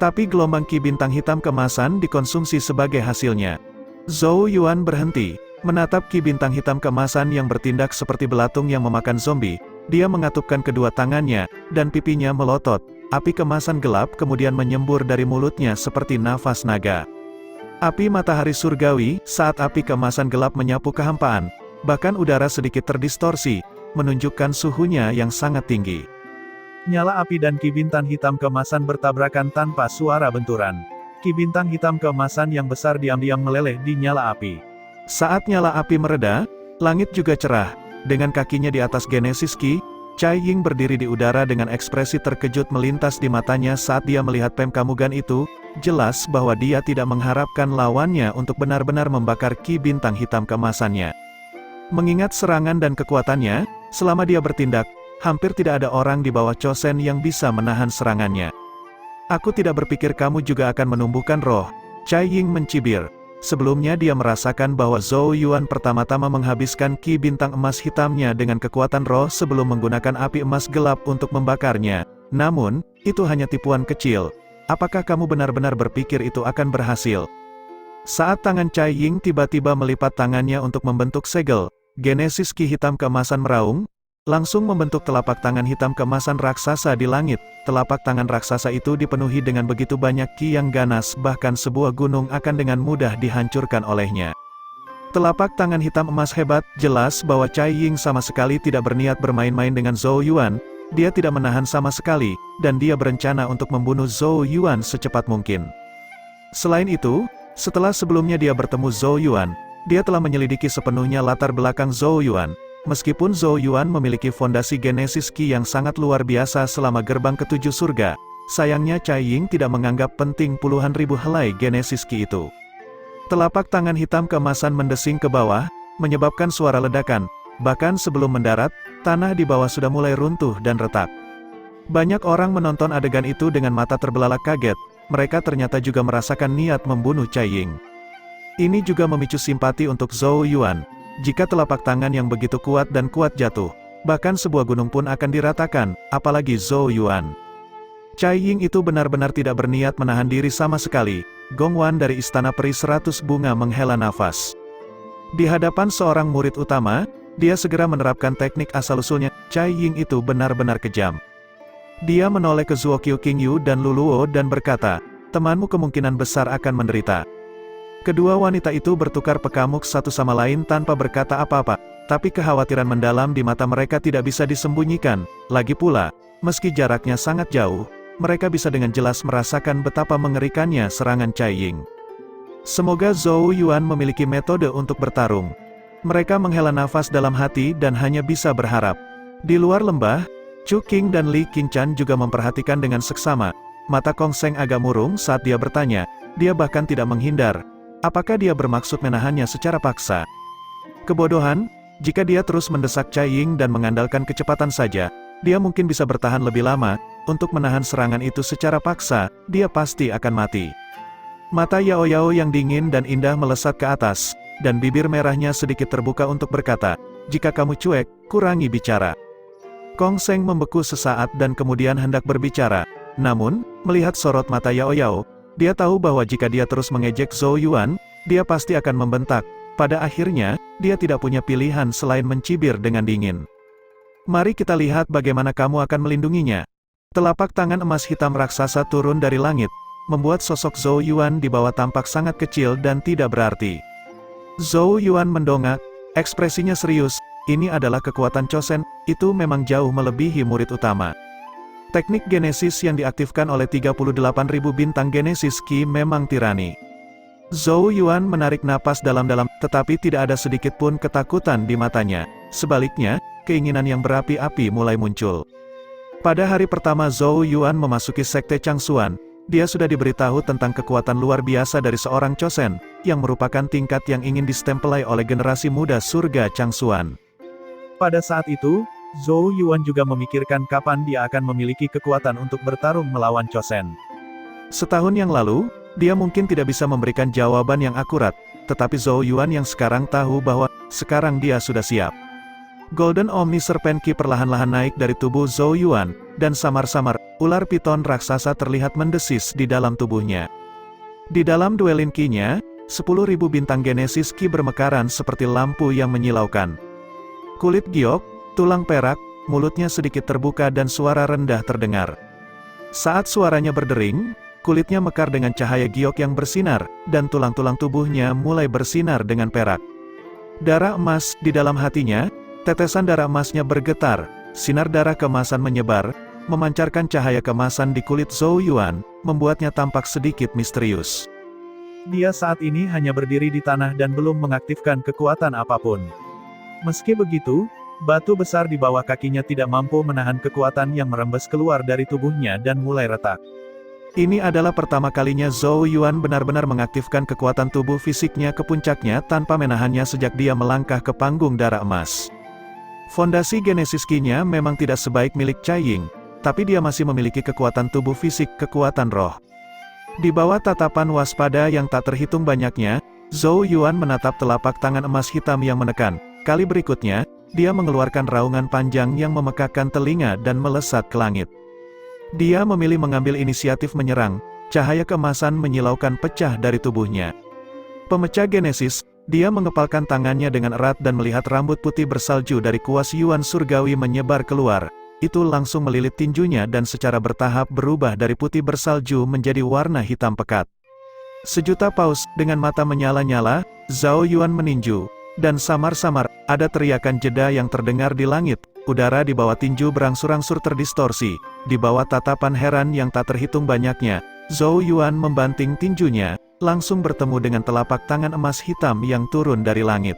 Tapi gelombang Ki bintang hitam keemasan dikonsumsi sebagai hasilnya. Zhou Yuan berhenti, menatap Ki bintang hitam keemasan yang bertindak seperti belatung yang memakan zombie. Dia mengatupkan kedua tangannya, dan pipinya melotot. Api kemasan gelap kemudian menyembur dari mulutnya seperti nafas naga. Api matahari surgawi, saat api kemasan gelap menyapu kehampaan. Bahkan udara sedikit terdistorsi, menunjukkan suhunya yang sangat tinggi. Nyala api dan Ki bintang hitam keemasan bertabrakan tanpa suara benturan. Ki bintang hitam keemasan yang besar diam-diam meleleh di nyala api. Saat nyala api mereda, langit juga cerah. Dengan kakinya di atas Genesis Ki, Cai Ying berdiri di udara dengan ekspresi terkejut melintas di matanya saat dia melihat Pemkamugan itu. Jelas bahwa dia tidak mengharapkan lawannya untuk benar-benar membakar Ki bintang hitam keemasannya. Mengingat serangan dan kekuatannya, selama dia bertindak, hampir tidak ada orang di bawah Chosen yang bisa menahan serangannya. Aku tidak berpikir kamu juga akan menumbuhkan roh. Cai Ying mencibir. Sebelumnya dia merasakan bahwa Zhou Yuan pertama-tama menghabiskan Ki bintang emas hitamnya dengan kekuatan roh sebelum menggunakan api emas gelap untuk membakarnya. Namun, itu hanya tipuan kecil. Apakah kamu benar-benar berpikir itu akan berhasil? Saat tangan Cai Ying tiba-tiba melipat tangannya untuk membentuk segel, Genesis Ki hitam keemasan meraung, langsung membentuk telapak tangan hitam keemasan raksasa di langit. Telapak tangan raksasa itu dipenuhi dengan begitu banyak ki yang ganas, bahkan sebuah gunung akan dengan mudah dihancurkan olehnya. Telapak tangan hitam emas hebat, jelas bahwa Cai Ying sama sekali tidak berniat bermain-main dengan Zhou Yuan. dia tidak menahan sama sekali, dan dia berencana untuk membunuh Zhou Yuan secepat mungkin. Selain itu, setelah sebelumnya dia bertemu Zhou Yuan, dia telah menyelidiki sepenuhnya latar belakang Zhou Yuan. Meskipun Zhou Yuan memiliki fondasi Genesis Qi yang sangat luar biasa selama gerbang ketujuh surga, sayangnya Cai Ying tidak menganggap penting puluhan ribu helai Genesis Qi itu. Telapak tangan hitam keemasan mendesing ke bawah, menyebabkan suara ledakan. Bahkan sebelum mendarat, tanah di bawah sudah mulai runtuh dan retak. Banyak orang menonton adegan itu dengan mata terbelalak kaget, mereka ternyata juga merasakan niat membunuh Cai Ying. Ini juga memicu simpati untuk Zhou Yuan. Jika telapak tangan yang begitu kuat dan kuat jatuh, bahkan sebuah gunung pun akan diratakan, apalagi Zhou Yuan. Cai Ying itu benar-benar tidak berniat menahan diri sama sekali. Gong Wan dari Istana Peri 100 Bunga menghela nafas. Di hadapan seorang murid utama, dia segera menerapkan teknik asal-usulnya. Cai Ying itu benar-benar kejam. Dia menoleh ke Zuo Qiu Qingyu dan Luluo dan berkata, temanmu kemungkinan besar akan menderita. Kedua wanita itu bertukar pekamuk satu sama lain tanpa berkata apa-apa, tapi kekhawatiran mendalam di mata mereka tidak bisa disembunyikan. Lagi pula, meski jaraknya sangat jauh, mereka bisa dengan jelas merasakan betapa mengerikannya serangan Cai Ying. Semoga Zhou Yuan memiliki metode untuk bertarung. Mereka menghela nafas dalam hati dan hanya bisa berharap. Di luar lembah, Chu Qing dan Li Qingshan juga memperhatikan dengan seksama. Mata Kong Seng agak murung saat dia bertanya, dia bahkan tidak menghindar. Apakah dia bermaksud menahannya secara paksa? Kebodohan, jika dia terus mendesak Cai Ying dan mengandalkan kecepatan saja, dia mungkin bisa bertahan lebih lama. Untuk menahan serangan itu secara paksa, dia pasti akan mati. Mata Yao Yao yang dingin dan indah melesat ke atas, dan bibir merahnya sedikit terbuka untuk berkata, jika kamu cuek, kurangi bicara. Kong Seng membeku sesaat dan kemudian hendak berbicara. Namun, melihat sorot mata Yao Yao, dia tahu bahwa jika dia terus mengejek Zhou Yuan, dia pasti akan membentak. Pada akhirnya, dia tidak punya pilihan selain mencibir dengan dingin. Mari kita lihat bagaimana kamu akan melindunginya. Telapak tangan emas hitam raksasa turun dari langit, membuat sosok Zhou Yuan di bawah tampak sangat kecil dan tidak berarti. Zhou Yuan mendongak, ekspresinya serius, ini adalah kekuatan Chosen, itu memang jauh melebihi murid utama. Teknik Genesis yang diaktifkan oleh 38.000 bintang Genesis Qi memang tirani. Zhou Yuan menarik napas dalam-dalam, tetapi tidak ada sedikit pun ketakutan di matanya. Sebaliknya, keinginan yang berapi-api mulai muncul. Pada hari pertama Zhou Yuan memasuki Sekte Changsuan, dia sudah diberitahu tentang kekuatan luar biasa dari seorang Chosen, yang merupakan tingkat yang ingin distempelai oleh generasi muda surga Changsuan. Pada saat itu, Zhou Yuan juga memikirkan kapan dia akan memiliki kekuatan untuk bertarung melawan Chosen. Setahun yang lalu, dia mungkin tidak bisa memberikan jawaban yang akurat, tetapi Zhou Yuan yang sekarang tahu bahwa, sekarang dia sudah siap. Golden Omni Serpent Qi perlahan-lahan naik dari tubuh Zhou Yuan, dan samar-samar, ular piton raksasa terlihat mendesis di dalam tubuhnya. Di dalam duelin Qi-nya, 10.000 bintang Genesis Qi bermekaran seperti lampu yang menyilaukan. Kulit giok, tulang perak, mulutnya sedikit terbuka dan suara rendah terdengar. Saat suaranya berdering, kulitnya mekar dengan cahaya giok yang bersinar, dan tulang-tulang tubuhnya mulai bersinar dengan perak. Darah emas di dalam hatinya, tetesan darah emasnya bergetar, sinar darah keemasan menyebar, memancarkan cahaya keemasan di kulit Zhou Yuan, membuatnya tampak sedikit misterius. Dia saat ini hanya berdiri di tanah dan belum mengaktifkan kekuatan apapun. Meski begitu, batu besar di bawah kakinya tidak mampu menahan kekuatan yang merembes keluar dari tubuhnya dan mulai retak. Ini adalah pertama kalinya Zhou Yuan benar-benar mengaktifkan kekuatan tubuh fisiknya ke puncaknya tanpa menahannya sejak dia melangkah ke panggung darah emas. Fondasi Genesis Qi-nya memang tidak sebaik milik Cai Ying, tapi dia masih memiliki kekuatan tubuh fisik, kekuatan roh. Di bawah tatapan waspada yang tak terhitung banyaknya, Zhou Yuan menatap telapak tangan emas hitam yang menekan. Kali berikutnya, dia mengeluarkan raungan panjang yang memekakkan telinga dan melesat ke langit. Dia memilih mengambil inisiatif menyerang, cahaya keemasan menyilaukan pecah dari tubuhnya. Pemecah Genesis, dia mengepalkan tangannya dengan erat dan melihat rambut putih bersalju dari kuas Yuan surgawi menyebar keluar. Itu langsung melilit tinjunya dan secara bertahap berubah dari putih bersalju menjadi warna hitam pekat. Sejuta paus, dengan mata menyala-nyala, Zhou Yuan meninju. Dan samar-samar, ada teriakan jeda yang terdengar di langit, udara di bawah tinju berangsur-angsur terdistorsi. Di bawah tatapan heran yang tak terhitung banyaknya, Zhou Yuan membanting tinjunya, langsung bertemu dengan telapak tangan emas hitam yang turun dari langit.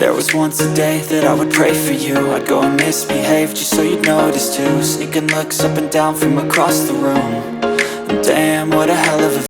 There was once a day that I would pray for you. I'd go and misbehave just so you'd notice too. Sneaking looks up and down from across the room. And damn, what a hell of a